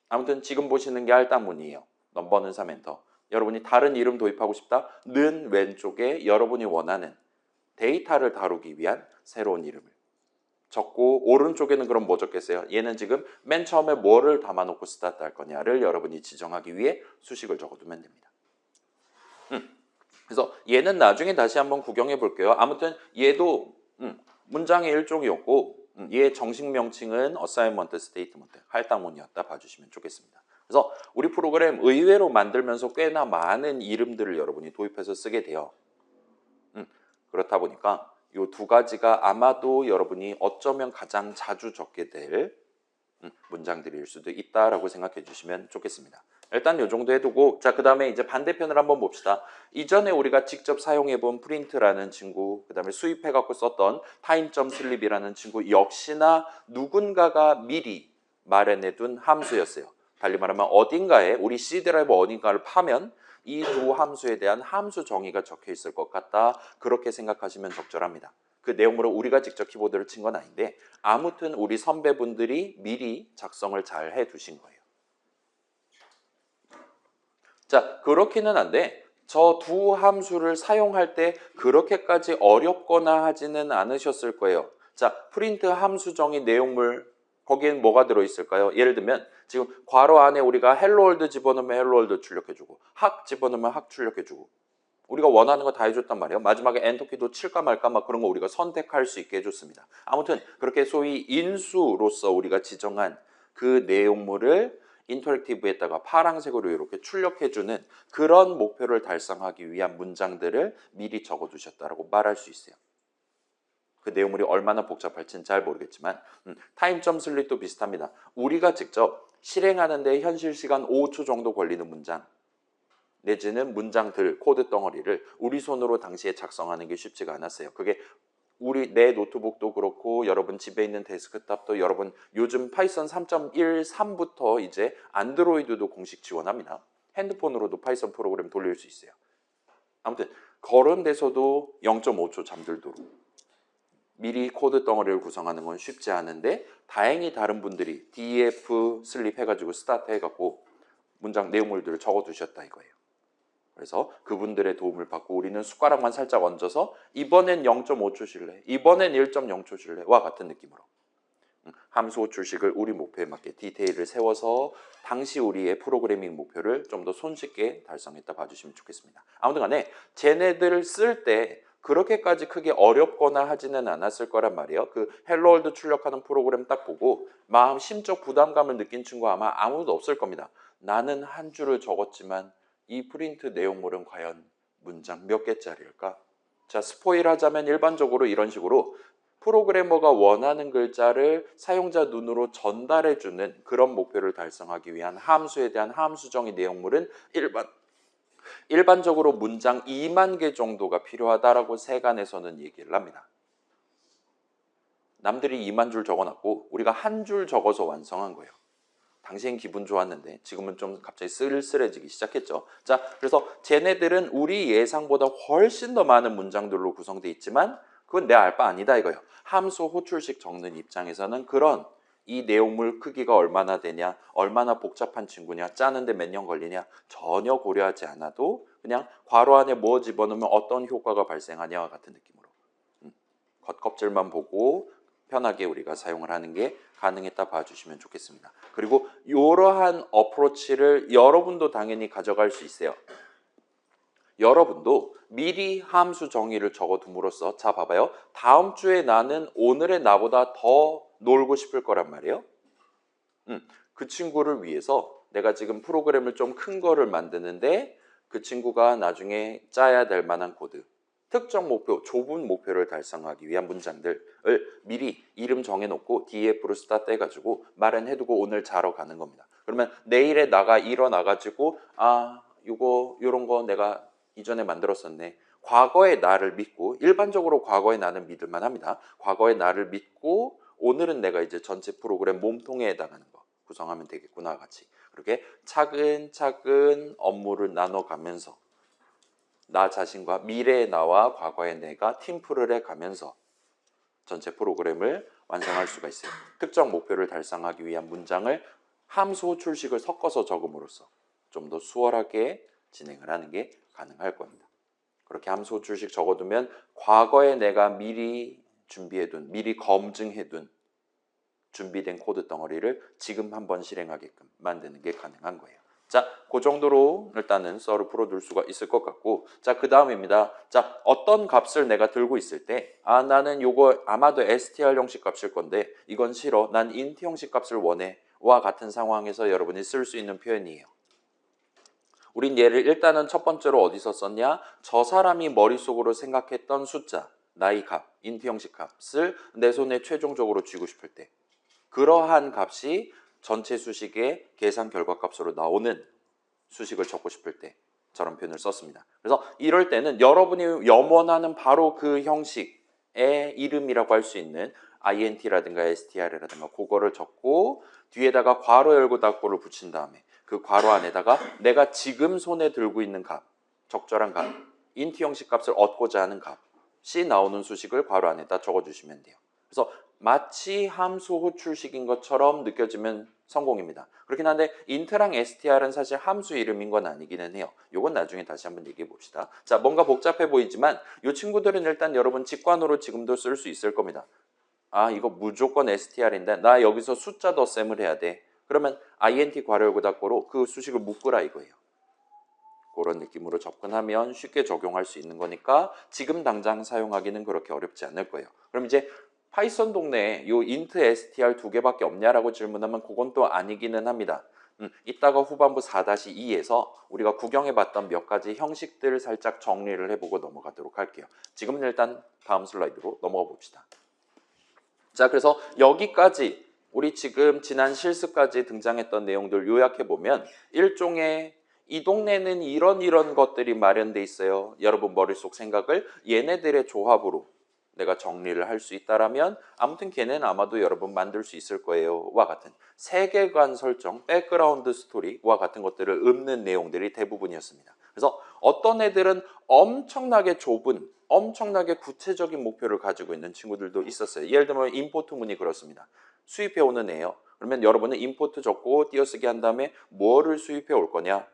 아무튼 지금 보시는 게 할당문이에요. 넘버는 3엔터. 여러분이 다른 이름 도입하고 싶다? 는 왼쪽에 여러분이 원하는 데이터를 다루기 위한 새로운 이름을 적고 오른쪽에는 그럼 뭐 적겠어요? 얘는 지금 맨 처음에 뭐를 담아놓고 스타트 할 거냐를 여러분이 지정하기 위해 수식을 적어두면 됩니다. 그래서 얘는 나중에 다시 한번 구경해 볼게요. 아무튼 얘도 문장의 일종이었고 얘의 정식 명칭은 assignment statement, 할당문이었다 봐주시면 좋겠습니다. 그래서 우리 프로그램 의외로 만들면서 꽤나 많은 이름들을 여러분이 도입해서 쓰게 돼요. 그렇다 보니까 이 2가지가 아마도 여러분이 어쩌면 가장 자주 적게 될 문장들일 수도 있다라고 생각해 주시면 좋겠습니다. 일단 이 정도 해두고 자, 그 다음에 이제 반대편을 한번 봅시다. 이전에 우리가 직접 사용해본 프린트라는 친구, 그 다음에 수입해갖고 썼던 time.sleep이라는 친구 역시나 누군가가 미리 마련해둔 함수였어요. 달리 말하면 어딘가에 우리 C 드라이브 어딘가를 파면 이 2 함수에 대한 함수 정의가 적혀 있을 것 같다. 그렇게 생각하시면 적절합니다. 그 내용으로 우리가 직접 키보드를 친 건 아닌데 아무튼 우리 선배분들이 미리 작성을 잘 해두신 거예요. 자, 그렇기는 한데 저 2 함수를 사용할 때 그렇게까지 어렵거나 하지는 않으셨을 거예요. 자, 프린트 함수 정의 내용물 거기엔 뭐가 들어있을까요? 예를 들면 지금 괄호 안에 우리가 헬로월드 집어넣으면 헬로월드 출력해주고 학 집어넣으면 학 출력해주고 우리가 원하는 거 다 해줬단 말이에요. 마지막에 엔터키도 칠까 말까 막 그런 거 우리가 선택할 수 있게 해줬습니다. 아무튼 그렇게 소위 인수로서 우리가 지정한 그 내용물을 인터랙티브에다가 파란색으로 이렇게 출력해주는 그런 목표를 달성하기 위한 문장들을 미리 적어두셨다라고 말할 수 있어요. 그 내용물이 얼마나 복잡할지는 잘 모르겠지만 타임.슬립도 비슷합니다. 우리가 직접 실행하는데 현실 시간 5초 정도 걸리는 문장 내지는 문장들, 코드 덩어리를 우리 손으로 당시에 작성하는 게 쉽지가 않았어요. 그게 우리 내 노트북도 그렇고 여러분 집에 있는 데스크탑도 여러분 요즘 파이썬 3.13부터 이제 안드로이드도 공식 지원합니다. 핸드폰으로도 파이썬 프로그램 돌릴 수 있어요. 아무튼 그런 데서도 0.5초 잠들도록 미리 코드 덩어리를 구성하는 건 쉽지 않은데 다행히 다른 분들이 def 슬립 해가지고 스타트 해갖고 문장 내용물들을 적어두셨다 이거예요. 그래서 그분들의 도움을 받고 우리는 숟가락만 살짝 얹어서 이번엔 0.5초 실래, 이번엔 1.0초 실래와 같은 느낌으로 함수 호출식을 우리 목표에 맞게 디테일을 세워서 당시 우리의 프로그래밍 목표를 좀 더 손쉽게 달성했다 봐주시면 좋겠습니다. 아무튼 간에 쟤네들을 쓸 때 그렇게까지 크게 어렵거나 하지는 않았을 거란 말이에요. 그 헬로월드 출력하는 프로그램 딱 보고 마음 심적 부담감을 느낀 친구 아마 아무도 없을 겁니다. 나는 한 줄을 적었지만 이 프린트 내용물은 과연 문장 몇 개짜리일까? 자, 스포일 하자면 일반적으로 이런 식으로 프로그래머가 원하는 글자를 사용자 눈으로 전달해주는 그런 목표를 달성하기 위한 함수에 대한 함수 정의 내용물은 일반적으로 문장 2만 개 정도가 필요하다라고 세간에서는 얘기를 합니다. 남들이 2만 줄 적어놨고 우리가 한 줄 적어서 완성한 거예요. 당시엔 기분 좋았는데 지금은 좀 갑자기 쓸쓸해지기 시작했죠. 자, 그래서 쟤네들은 우리 예상보다 훨씬 더 많은 문장들로 구성되어 있지만 그건 내 알 바 아니다 이거예요. 함수 호출식 적는 입장에서는 그런 이 내용물 크기가 얼마나 되냐, 얼마나 복잡한 친구냐, 짜는데 몇 년 걸리냐 전혀 고려하지 않아도 그냥 괄호 안에 뭐 집어넣으면 어떤 효과가 발생하냐와 같은 느낌으로 겉껍질만 보고 편하게 우리가 사용을 하는 게 가능했다 봐주시면 좋겠습니다. 그리고 이러한 어프로치를 여러분도 당연히 가져갈 수 있어요. 여러분도 미리 함수 정의를 적어둠으로써 자 봐봐요. 다음 주에 나는 오늘의 나보다 더 놀고 싶을 거란 말이에요. 그 친구를 위해서 내가 지금 프로그램을 좀 큰 거를 만드는데 그 친구가 나중에 짜야 될 만한 코드 특정 목표, 좁은 목표를 달성하기 위한 문장들을 미리 이름 정해놓고 DF로 스타트 해가지고 마련해두고 오늘 자러 가는 겁니다. 그러면 내일에 나가 일어나가지고 요런 거 내가 이전에 만들었었네. 과거의 나를 믿고 일반적으로 과거의 나는 믿을만 합니다. 과거의 나를 믿고 오늘은 내가 이제 전체 프로그램 몸통에 해당하는 거 구성하면 되겠구나 같이 그렇게 차근차근 업무를 나눠가면서 나 자신과 미래의 나와 과거의 내가 팀플을 해가면서 전체 프로그램을 완성할 수가 있어요. 특정 목표를 달성하기 위한 문장을 함수 호출식을 섞어서 적음으로써 좀 더 수월하게 진행을 하는 게 가능할 겁니다. 그렇게 함수 호출식 적어두면 과거에 내가 미리 준비해둔, 미리 검증해둔 준비된 코드 덩어리를 지금 한번 실행하게끔 만드는 게 가능한 거예요. 자, 그 정도로 일단은 썰을 풀어둘 수가 있을 것 같고 자, 그 다음입니다. 자, 어떤 값을 내가 들고 있을 때 나는 요거 아마도 str 형식 값일 건데 이건 싫어. 난 int 형식 값을 원해. 와 같은 상황에서 여러분이 쓸 수 있는 표현이에요. 우린 얘를 일단은 첫 번째로 어디서 썼냐? 저 사람이 머릿속으로 생각했던 숫자, 나이 값, int 형식 값을 내 손에 최종적으로 쥐고 싶을 때 그러한 값이 전체 수식의 계산 결과값으로 나오는 수식을 적고 싶을 때 저런 표현을 썼습니다. 그래서 이럴 때는 여러분이 염원하는 바로 그 형식의 이름이라고 할 수 있는 int라든가 str이라든가 그거를 적고 뒤에다가 괄호 열고 닫고를 붙인 다음에 그 괄호 안에다가 내가 지금 손에 들고 있는 값, 적절한 값, int 형식 값을 얻고자 하는 값이 나오는 수식을 괄호 안에다 적어주시면 돼요. 그래서 마치 함수 호출식인 것처럼 느껴지면 성공입니다. 그렇긴 한데 int랑 str은 사실 함수 이름인 건 아니기는 해요. 이건 나중에 다시 한번 얘기해 봅시다. 자, 뭔가 복잡해 보이지만 이 친구들은 일단 여러분 직관으로 지금도 쓸 수 있을 겁니다. 이거 무조건 str인데 나 여기서 숫자 덧셈을 해야 돼. 그러면 int 괄호 열고 닫고로 그 수식을 묶으라 이거예요. 그런 느낌으로 접근하면 쉽게 적용할 수 있는 거니까 지금 당장 사용하기는 그렇게 어렵지 않을 거예요. 그럼 이제 파이썬 동네에 요 int str 두 개밖에 없냐라고 질문하면 그건 또 아니기는 합니다. 이따가 후반부 4-2에서 우리가 구경해봤던 몇 가지 형식들을 살짝 정리를 해보고 넘어가도록 할게요. 지금은 일단 다음 슬라이드로 넘어가 봅시다. 자, 그래서 여기까지 우리 지금 지난 실습까지 등장했던 내용들 요약해보면 일종의 이 동네는 이런 것들이 마련돼 있어요. 여러분 머릿속 생각을 얘네들의 조합으로 내가 정리를 할 수 있다라면 아무튼 걔는 아마도 여러분 만들 수 있을 거예요. 와 같은 세계관 설정, 백그라운드 스토리와 같은 것들을 읊는 내용들이 대부분이었습니다. 그래서 어떤 애들은 엄청나게 좁은 엄청나게 구체적인 목표를 가지고 있는 친구들도 있었어요. 예를 들면 임포트 문이 그렇습니다. 수입해 오는 애요. 그러면 여러분은 임포트 적고 띄어쓰기 한 다음에 뭐를 수입해 올 거냐?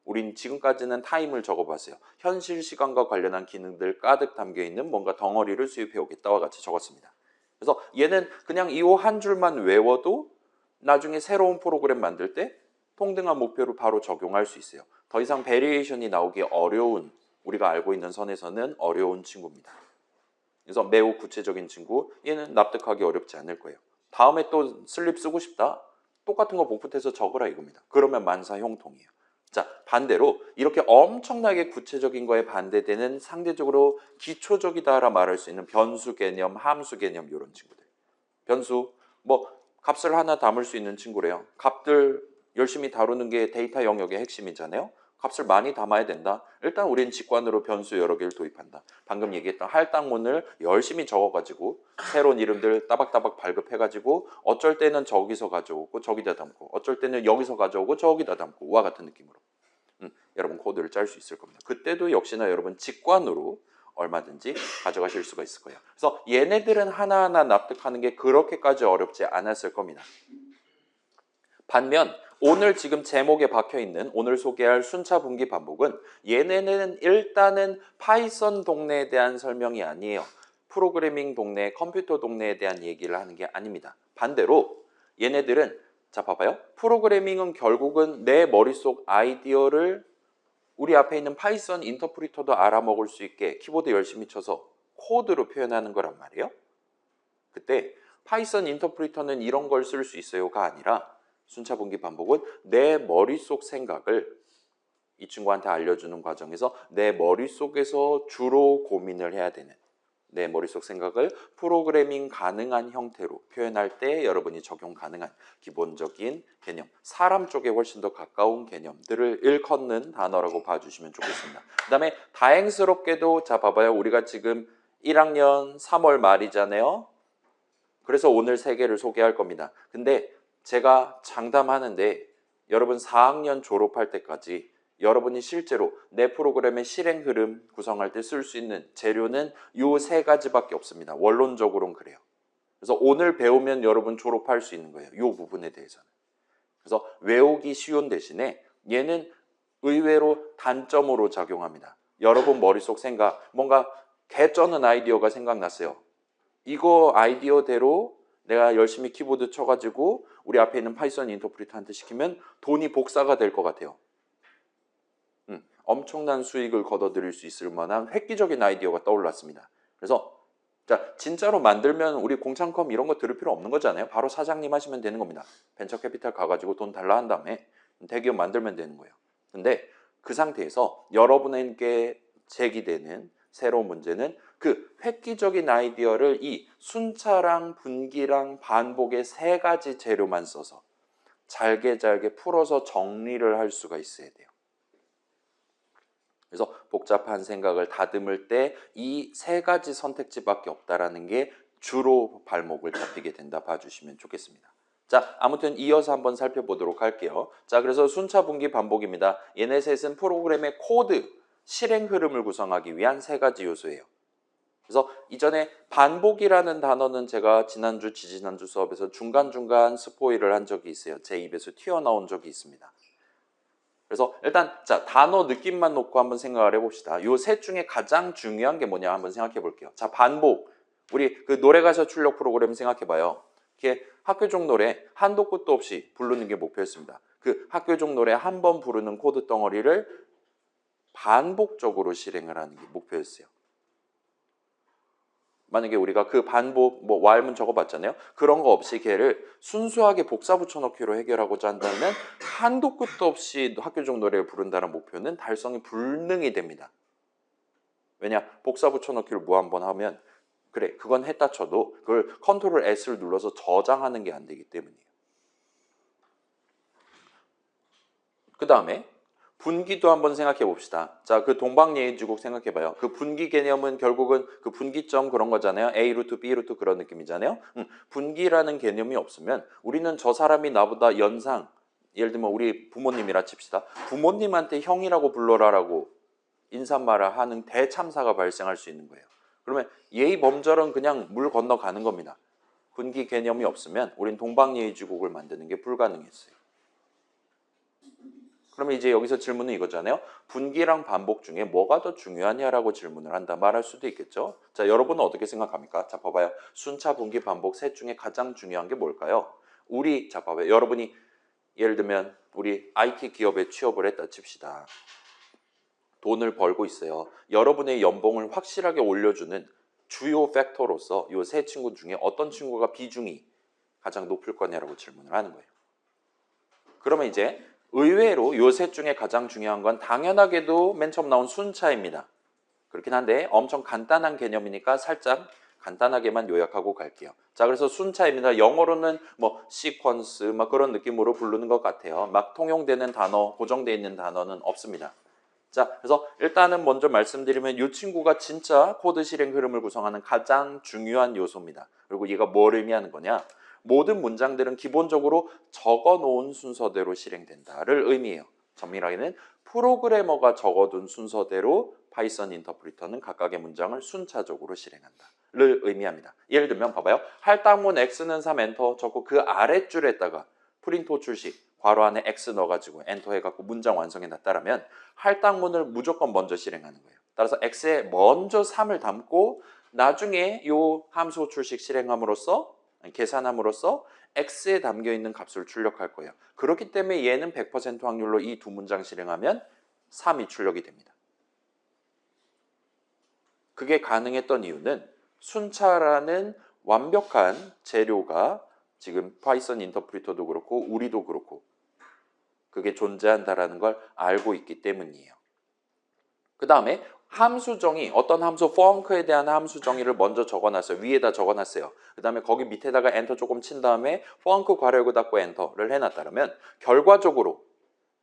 우린 지금까지는 타임을 적어봤어요. 현실 시간과 관련한 기능들 가득 담겨있는 뭔가 덩어리를 수입해 오겠다와 같이 적었습니다. 그래서 얘는 그냥 이 한 줄만 외워도 나중에 새로운 프로그램 만들 때 동등한 목표를 바로 적용할 수 있어요. 더 이상 베리에이션이 나오기 어려운 우리가 알고 있는 선에서는 어려운 친구입니다. 그래서 매우 구체적인 친구, 얘는 납득하기 어렵지 않을 거예요. 다음에 또 슬립 쓰고 싶다? 똑같은 거 복붙해서 적으라 이겁니다. 그러면 만사 형통이에요. 자, 반대로 이렇게 엄청나게 구체적인 거에 반대되는 상대적으로 기초적이다라 말할 수 있는 변수 개념, 함수 개념 이런 친구들. 변수, 뭐 값을 하나 담을 수 있는 친구래요. 값들 열심히 다루는 게 데이터 영역의 핵심이잖아요. 값을 많이 담아야 된다. 일단 우리는 직관으로 변수 여러 개를 도입한다. 방금 얘기했던 할당문을 열심히 적어가지고 새로운 이름들 따박따박 발급해가지고 어쩔 때는 저기서 가져오고 저기다 담고 어쩔 때는 여기서 가져오고 저기다 담고 와 같은 느낌으로 여러분 코드를 짤 수 있을 겁니다. 그때도 역시나 여러분 직관으로 얼마든지 가져가실 수가 있을 거예요. 그래서 얘네들은 하나하나 납득하는 게 그렇게까지 어렵지 않았을 겁니다. 반면 오늘 지금 제목에 박혀있는 오늘 소개할 순차 분기 반복은 얘네는 일단은 파이썬 동네에 대한 설명이 아니에요. 프로그래밍 동네, 컴퓨터 동네에 대한 얘기를 하는 게 아닙니다. 반대로 얘네들은 자 봐봐요. 프로그래밍은 결국은 내 머릿속 아이디어를 우리 앞에 있는 파이썬 인터프리터도 알아먹을 수 있게 키보드 열심히 쳐서 코드로 표현하는 거란 말이에요. 그때 파이썬 인터프리터는 이런 걸 쓸 수 있어요가 아니라 순차 분기 반복은 내 머릿속 생각을 이 친구한테 알려주는 과정에서 내 머릿속에서 주로 고민을 해야 되는 내 머릿속 생각을 프로그래밍 가능한 형태로 표현할 때 여러분이 적용 가능한 기본적인 개념, 사람 쪽에 훨씬 더 가까운 개념들을 일컫는 단어라고 봐주시면 좋겠습니다. 그 다음에 다행스럽게도 자 봐봐요. 우리가 지금 1학년 3월 말이잖아요. 그래서 오늘 3개를 소개할 겁니다. 근데 제가 장담하는데 여러분 4학년 졸업할 때까지 여러분이 실제로 내 프로그램의 실행 흐름 구성할 때 쓸 수 있는 재료는 이 3가지밖에 없습니다. 원론적으로는 그래요. 그래서 오늘 배우면 여러분 졸업할 수 있는 거예요. 이 부분에 대해서는. 그래서 외우기 쉬운 대신에 얘는 의외로 단점으로 작용합니다. 여러분 머릿속 생각, 뭔가 개쩌는 아이디어가 생각났어요. 이거 아이디어대로 내가 열심히 키보드 쳐가지고 우리 앞에 있는 파이썬 인터프리터한테 시키면 돈이 복사가 될 것 같아요. 엄청난 수익을 거둬들일 수 있을 만한 획기적인 아이디어가 떠올랐습니다. 그래서 자 진짜로 만들면 우리 공창컴 이런 거 들을 필요 없는 거잖아요. 바로 사장님 하시면 되는 겁니다. 벤처 캐피탈 가가지고 돈 달라 한 다음에 대기업 만들면 되는 거예요. 근데 그 상태에서 여러분에게 제기되는 새로운 문제는 그 획기적인 아이디어를 이 순차랑 분기랑 반복의 3가지 재료만 써서 잘게 풀어서 정리를 할 수가 있어야 돼요. 그래서 복잡한 생각을 다듬을 때 이 3가지 선택지밖에 없다라는 게 주로 발목을 잡히게 된다 봐주시면 좋겠습니다. 자, 아무튼 이어서 한번 살펴보도록 할게요. 자, 그래서 순차 분기 반복입니다. 얘네 셋은 프로그램의 코드, 실행 흐름을 구성하기 위한 3가지 요소예요. 그래서 이전에 반복이라는 단어는 제가 지난주, 지지난주 수업에서 중간중간 스포일을 한 적이 있어요. 제 입에서 튀어나온 적이 있습니다. 그래서 일단 자 단어 느낌만 놓고 한번 생각을 해봅시다. 요 셋 중에 가장 중요한 게 뭐냐 한번 생각해 볼게요. 자 반복, 우리 그 노래가사 출력 프로그램 생각해봐요. 이게 학교종 노래 한도 끝도 없이 부르는 게 목표였습니다. 그 학교종 노래 한 번 부르는 코드 덩어리를 반복적으로 실행을 하는 게 목표였어요. 만약에 우리가 그 반복, 뭐 while문 적어봤잖아요. 그런 거 없이 걔를 순수하게 복사 붙여넣기로 해결하고자 한다면 한도 끝도 없이 학교종 노래를 부른다는 목표는 달성이 불능이 됩니다. 왜냐? 복사 붙여넣기를 무한번 하면 그래, 그건 했다 쳐도 그걸 컨트롤 S를 눌러서 저장하는 게 안 되기 때문이에요. 그 다음에 분기도 한번 생각해 봅시다. 자, 그 동방예의지국 생각해 봐요. 그 분기 개념은 결국은 그 분기점 그런 거잖아요. A 루트, B 루트 그런 느낌이잖아요. 분기라는 개념이 없으면 우리는 저 사람이 나보다 연상, 예를 들면 우리 부모님이라 칩시다. 부모님한테 형이라고 불러라라고 인사말을 하는 대참사가 발생할 수 있는 거예요. 그러면 예의 범절은 그냥 물 건너가는 겁니다. 분기 개념이 없으면 우린 동방예의지국을 만드는 게 불가능했어요. 그러면 이제 여기서 질문은 이거잖아요. 분기랑 반복 중에 뭐가 더 중요하냐라고 질문을 한다 말할 수도 있겠죠. 자, 여러분은 어떻게 생각합니까? 자, 봐봐요. 순차, 분기, 반복 셋 중에 가장 중요한 게 뭘까요? 자, 봐봐요. 여러분이 예를 들면 우리 IT 기업에 취업을 했다 칩시다. 돈을 벌고 있어요. 여러분의 연봉을 확실하게 올려주는 주요 팩터로서 이 세 친구 중에 어떤 친구가 비중이 가장 높을 거냐라고 질문을 하는 거예요. 그러면 이제 의외로 요 셋 중에 가장 중요한 건 당연하게도 맨 처음 나온 순차입니다. 그렇긴 한데 엄청 간단한 개념이니까 살짝 간단하게만 요약하고 갈게요. 자, 그래서 순차입니다. 영어로는 뭐 시퀀스 막 그런 느낌으로 부르는 것 같아요. 막 통용되는 단어, 고정되어 있는 단어는 없습니다. 자, 그래서 일단은 먼저 말씀드리면 이 친구가 진짜 코드 실행 흐름을 구성하는 가장 중요한 요소입니다. 그리고 얘가 뭘 의미하는 거냐? 모든 문장들은 기본적으로 적어놓은 순서대로 실행된다를 의미해요. 정밀하게는 프로그래머가 적어둔 순서대로 파이썬 인터프리터는 각각의 문장을 순차적으로 실행한다를 의미합니다. 예를 들면 봐봐요. 할당문 x는 3 엔터 적고 그 아랫줄에다가 프린트 호출식 괄호 안에 x 넣어가지고 엔터 해갖고 문장 완성해 놨다라면 할당문을 무조건 먼저 실행하는 거예요. 따라서 x에 먼저 3을 담고 나중에 이 함수 호출식 실행함으로써 계산함으로써 x에 담겨있는 값을 출력할 거예요. 그렇기 때문에 얘는 100% 확률로 이 두 문장 실행하면 3이 출력이 됩니다. 그게 가능했던 이유는 순차라는 완벽한 재료가 지금 파이썬 인터프리터도 그렇고 우리도 그렇고 그게 존재한다라는 걸 알고 있기 때문이에요. 그 다음에 함수 정의, 어떤 함수 func에 대한 함수 정의를 먼저 적어놨어요. 위에다 적어놨어요. 그 다음에 거기 밑에다가 엔터 조금 친 다음에 func 괄호 닫고 엔터를 해놨다면 결과적으로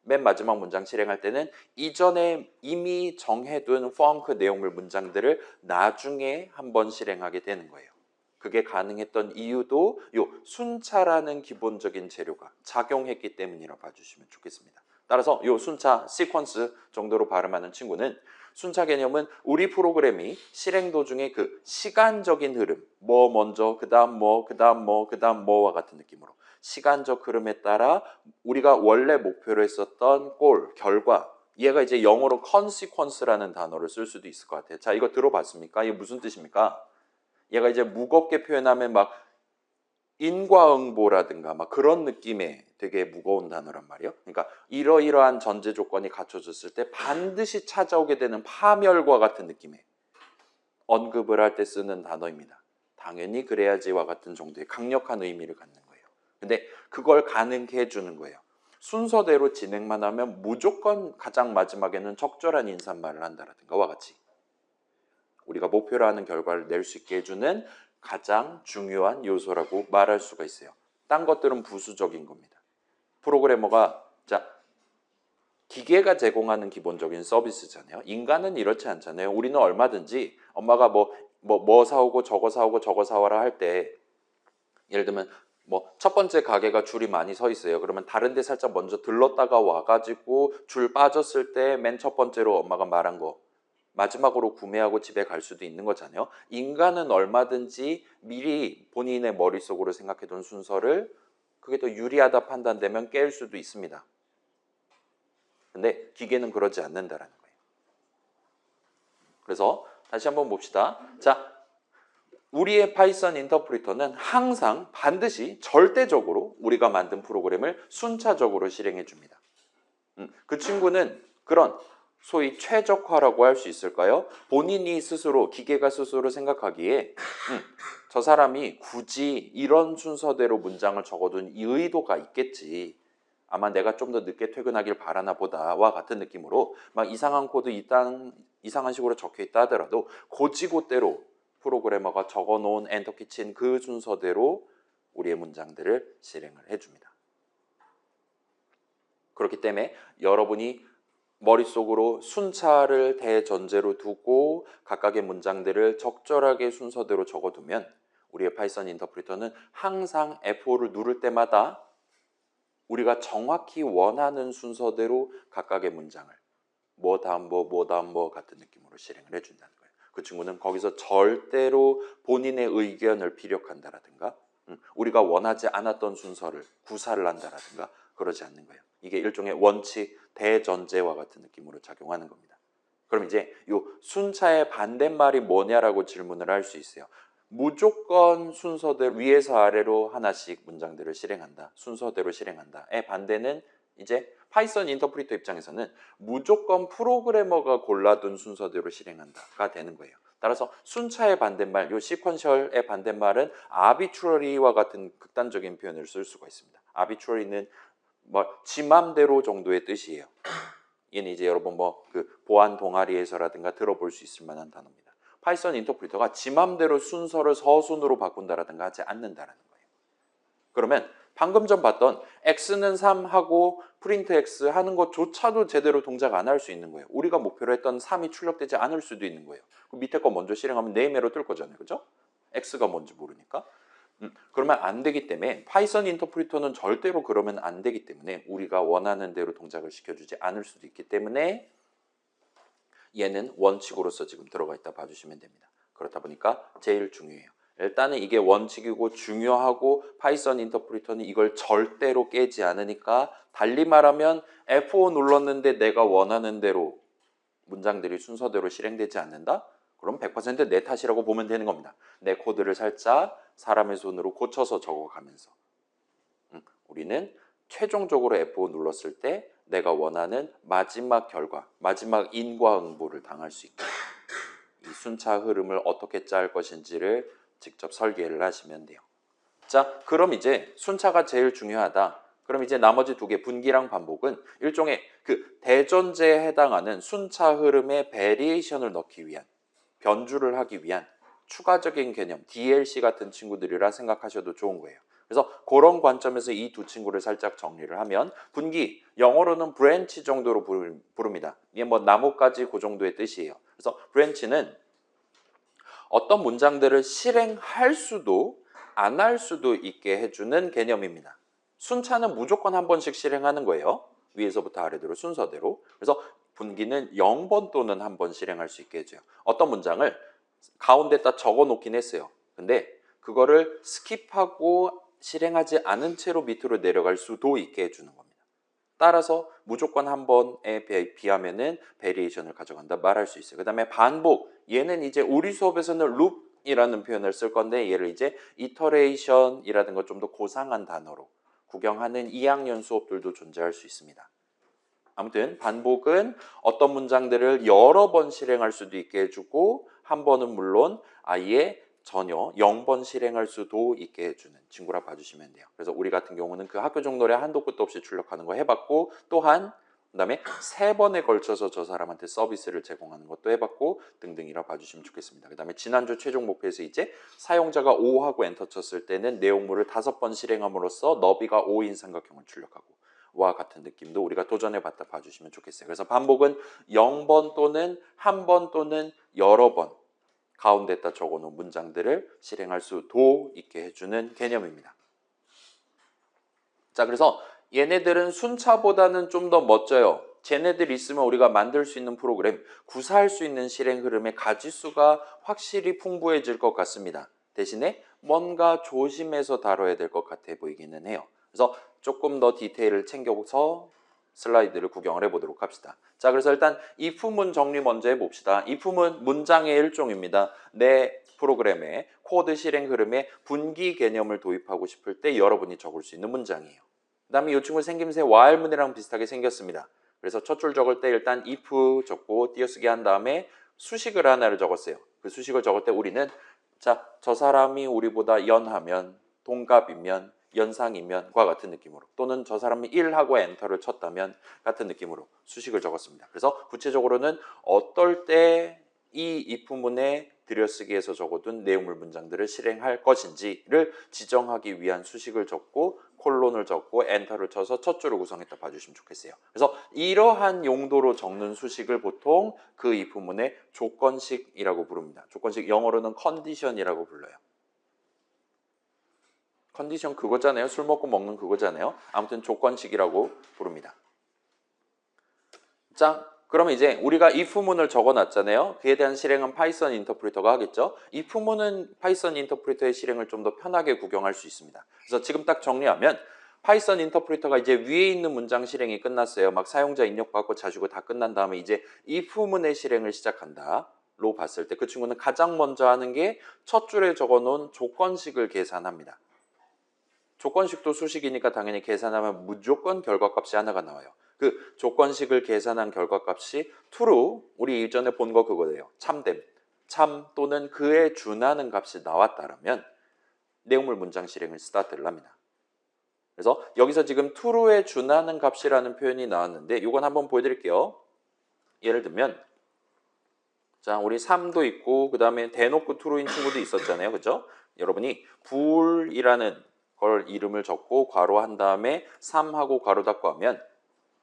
맨 마지막 문장 실행할 때는 이전에 이미 정해둔 func 내용물 문장들을 나중에 한번 실행하게 되는 거예요. 그게 가능했던 이유도 요 순차라는 기본적인 재료가 작용했기 때문이라고 봐주시면 좋겠습니다. 따라서 요 순차, 시퀀스 정도로 발음하는 친구는 순차 개념은 우리 프로그램이 실행 도중에 그 시간적인 흐름, 뭐 먼저, 그 다음 뭐, 그 다음 뭐, 그 다음 뭐와 같은 느낌으로 시간적 흐름에 따라 우리가 원래 목표로 했었던 골, 결과, 얘가 이제 영어로 consequence라는 단어를 쓸 수도 있을 것 같아요. 자, 이거 들어봤습니까? 이게 무슨 뜻입니까? 얘가 이제 무겁게 표현하면 막 인과응보라든가 막 그런 느낌의 되게 무거운 단어란 말이에요. 그러니까 이러이러한 전제 조건이 갖춰졌을 때 반드시 찾아오게 되는 파멸과 같은 느낌의 언급을 할 때 쓰는 단어입니다. 당연히 그래야지와 같은 정도의 강력한 의미를 갖는 거예요. 근데 그걸 가능케 해주는 거예요. 순서대로 진행만 하면 무조건 가장 마지막에는 적절한 인사말을 한다라든가와 같이 우리가 목표로 하는 결과를 낼 수 있게 해주는 가장 중요한 요소라고 말할 수가 있어요. 딴 것들은 부수적인 겁니다. 프로그래머가 기계가 제공하는 기본적인 서비스잖아요. 인간은 이렇지 않잖아요. 우리는 얼마든지 엄마가 뭐 사오고 저거 사오고 저거 사와라 할 때 예를 들면 뭐 첫 번째 가게가 줄이 많이 서 있어요. 그러면 다른 데 살짝 먼저 들렀다가 와가지고 줄 빠졌을 때 맨 첫 번째로 엄마가 말한 거 마지막으로 구매하고 집에 갈 수도 있는 거잖아요. 인간은 얼마든지 미리 본인의 머릿속으로 생각해둔 순서를 그게 더 유리하다 판단되면 깰 수도 있습니다. 근데 기계는 그러지 않는다라는 거예요. 그래서 다시 한번 봅시다. 자, 우리의 파이썬 인터프리터는 항상 반드시 절대적으로 우리가 만든 프로그램을 순차적으로 실행해 줍니다. 그 친구는 그런 소위 최적화라고 할 수 있을까요? 본인이 스스로, 기계가 스스로 생각하기에 저 사람이 굳이 이런 순서대로 문장을 적어둔 이 의도가 있겠지. 아마 내가 좀 더 늦게 퇴근하길 바라나 보다와 같은 느낌으로 막 이상한 코드 이상한 식으로 적혀 있다 하더라도 곧이곧대로 프로그래머가 적어놓은 엔터키 친 그 순서대로 우리의 문장들을 실행을 해줍니다. 그렇기 때문에 여러분이 머릿속으로 순차를 대전제로 두고 각각의 문장들을 적절하게 순서대로 적어두면 우리의 파이썬 인터프리터는 항상 F5를 누를 때마다 우리가 정확히 원하는 순서대로 각각의 문장을 뭐 다음 뭐 다음 뭐 같은 느낌으로 실행을 해준다는 거예요. 그 친구는 거기서 절대로 본인의 의견을 피력한다라든가 우리가 원하지 않았던 순서를 구사를 한다라든가 그러지 않는 거예요. 이게 일종의 원칙, 대전제와 같은 느낌으로 작용하는 겁니다. 그럼 이제 이 순차의 반대말이 뭐냐라고 질문을 할 수 있어요. 무조건 순서대로 위에서 아래로 하나씩 문장들을 실행한다. 순서대로 실행한다의 반대는 이제 파이썬 인터프리터 입장에서는 무조건 프로그래머가 골라둔 순서대로 실행한다가 되는 거예요. 따라서 순차의 반대말, 요 시퀀셜의 반대말은 arbitrary와 같은 극단적인 표현을 쓸 수가 있습니다. arbitrary는 지 맘대로 정도의 뜻이에요. 얘는 이제 여러분 그 보안 동아리에서라든가 들어볼 수 있을 만한 단어입니다. 파이썬 인터프리터가 지 맘대로 순서를 서순으로 바꾼다라든가 하지 않는다라는 거예요. 그러면 방금 전 봤던 x는 3 하고 프린트 x 하는 것조차도 제대로 동작 안 할 수 있는 거예요. 우리가 목표로 했던 3이 출력되지 않을 수도 있는 거예요. 그 밑에 거 먼저 실행하면 네임에러 뜰 거잖아요. 그죠? x가 뭔지 모르니까. 그러면 안 되기 때문에 파이썬 인터프리터는 절대로 그러면 안 되기 때문에 우리가 원하는 대로 동작을 시켜주지 않을 수도 있기 때문에 얘는 원칙으로서 지금 들어가 있다 봐주시면 됩니다. 그렇다 보니까 제일 중요해요. 일단은 이게 원칙이고 중요하고 파이썬 인터프리터는 이걸 절대로 깨지 않으니까 달리 말하면 F5 눌렀는데 내가 원하는 대로 문장들이 순서대로 실행되지 않는다? 그럼 100% 내 탓이라고 보면 되는 겁니다. 내 코드를 살짝 사람의 손으로 고쳐서 적어가면서 우리는 최종적으로 F5 눌렀을 때 내가 원하는 마지막 결과, 마지막 인과응보를 당할 수 있게 이 순차 흐름을 어떻게 짤 것인지를 직접 설계를 하시면 돼요. 자, 그럼 이제 순차가 제일 중요하다. 그럼 이제 나머지 두 개 분기랑 반복은 일종의 그 대전제에 해당하는 순차 흐름의 베리에이션을 넣기 위한 변주를 하기 위한 추가적인 개념 DLC 같은 친구들이라 생각하셔도 좋은 거예요. 그래서 그런 관점에서 이 두 친구를 살짝 정리를 하면 분기, 영어로는 브랜치 정도로 부릅니다. 이게 뭐 나뭇가지 그 정도의 뜻이에요. 그래서 브랜치는 어떤 문장들을 실행할 수도 안 할 수도 있게 해주는 개념입니다. 순차는 무조건 한 번씩 실행하는 거예요. 위에서부터 아래로 순서대로. 그래서 분기는 0번 또는 한 번 실행할 수 있게 해줘요. 어떤 문장을 가운데다 적어 놓긴 했어요. 근데 그거를 스킵하고 실행하지 않은 채로 밑으로 내려갈 수도 있게 해주는 겁니다. 따라서 무조건 한 번에 비하면은 베리에이션을 가져간다 말할 수 있어요. 그 다음에 반복, 얘는 이제 우리 수업에서는 룹이라는 표현을 쓸 건데 얘를 이제 이터레이션이라든가 좀 더 고상한 단어로 구경하는 2학년 수업들도 존재할 수 있습니다. 아무튼 반복은 어떤 문장들을 여러 번 실행할 수도 있게 해주고 한 번은 물론 아예 전혀 0번 실행할 수도 있게 해주는 친구라 봐주시면 돼요. 그래서 우리 같은 경우는 그 학교 종로에 한도 끝도 없이 출력하는 거 해봤고 또한 그다음에 3번에 걸쳐서 저 사람한테 서비스를 제공하는 것도 해봤고 등등이라 봐주시면 좋겠습니다. 그 다음에 지난주 최종 목표에서 이제 사용자가 5 하고 엔터 쳤을 때는 내용물을 5번 실행함으로써 너비가 5인 삼각형을 출력하고 와 같은 느낌도 우리가 도전해봤다 봐주시면 좋겠어요. 그래서 반복은 0번 또는 한 번 또는 여러 번 가운데다 적어놓은 문장들을 실행할 수도 있게 해주는 개념입니다. 자, 그래서 얘네들은 순차보다는 좀 더 멋져요. 쟤네들 있으면 우리가 만들 수 있는 프로그램, 구사할 수 있는 실행 흐름의 가지수가 확실히 풍부해질 것 같습니다. 대신에 뭔가 조심해서 다뤄야 될 것 같아 보이기는 해요. 그래서 조금 더 디테일을 챙겨서 슬라이드를 구경을 해보도록 합시다. 자, 그래서 일단 if문 정리 먼저 해봅시다. if문 문장의 일종입니다. 내 프로그램의 코드 실행 흐름에 분기 개념을 도입하고 싶을 때 여러분이 적을 수 있는 문장이에요. 그 다음에 이 친구 생김새 while문이랑 비슷하게 생겼습니다. 그래서 첫 줄 적을 때 일단 if 적고 띄어쓰기 한 다음에 수식을 하나를 적었어요. 그 수식을 적을 때 우리는 자, 저 사람이 우리보다 연하면, 동갑이면, 연상이면과 같은 느낌으로 또는 저 사람이 1하고 엔터를 쳤다면 같은 느낌으로 수식을 적었습니다. 그래서 구체적으로는 어떨 때 이 if문에 들여쓰기에서 적어둔 내용물 문장들을 실행할 것인지를 지정하기 위한 수식을 적고 콜론을 적고 엔터를 쳐서 첫 줄을 구성했다 봐주시면 좋겠어요. 그래서 이러한 용도로 적는 수식을 보통 그 if문의 조건식이라고 부릅니다. 조건식 영어로는 컨디션이라고 불러요. 컨디션 그거잖아요. 술 먹고 먹는 그거잖아요. 아무튼 조건식이라고 부릅니다. 자, 그러면 이제 우리가 if문을 적어놨잖아요. 그에 대한 실행은 파이썬 인터프리터가 하겠죠. if문은 파이썬 인터프리터의 실행을 좀 더 편하게 구경할 수 있습니다. 그래서 지금 딱 정리하면 파이썬 인터프리터가 이제 위에 있는 문장 실행이 끝났어요. 막 사용자 입력받고 자시고 다 끝난 다음에 이제 if문의 실행을 시작한다. 로 봤을 때 그 친구는 가장 먼저 하는 게 첫 줄에 적어놓은 조건식을 계산합니다. 조건식도 수식이니까 당연히 계산하면 무조건 결과값이 하나가 나와요. 그 조건식을 계산한 결과값이 true, 우리 이전에 본 거 그거예요. 참됨, 참 또는 그에 준하는 값이 나왔다라면 내용물 문장 실행을 스타트를 합니다. 그래서 여기서 지금 true에 준하는 값이라는 표현이 나왔는데 이건 한번 보여드릴게요. 예를 들면 자, 우리 3도 있고 그 다음에 대놓고 true인 친구도 있었잖아요. 그죠? 여러분이 불이라는 걸 이름을 적고 괄호한 다음에 3하고 괄호 닫고 하면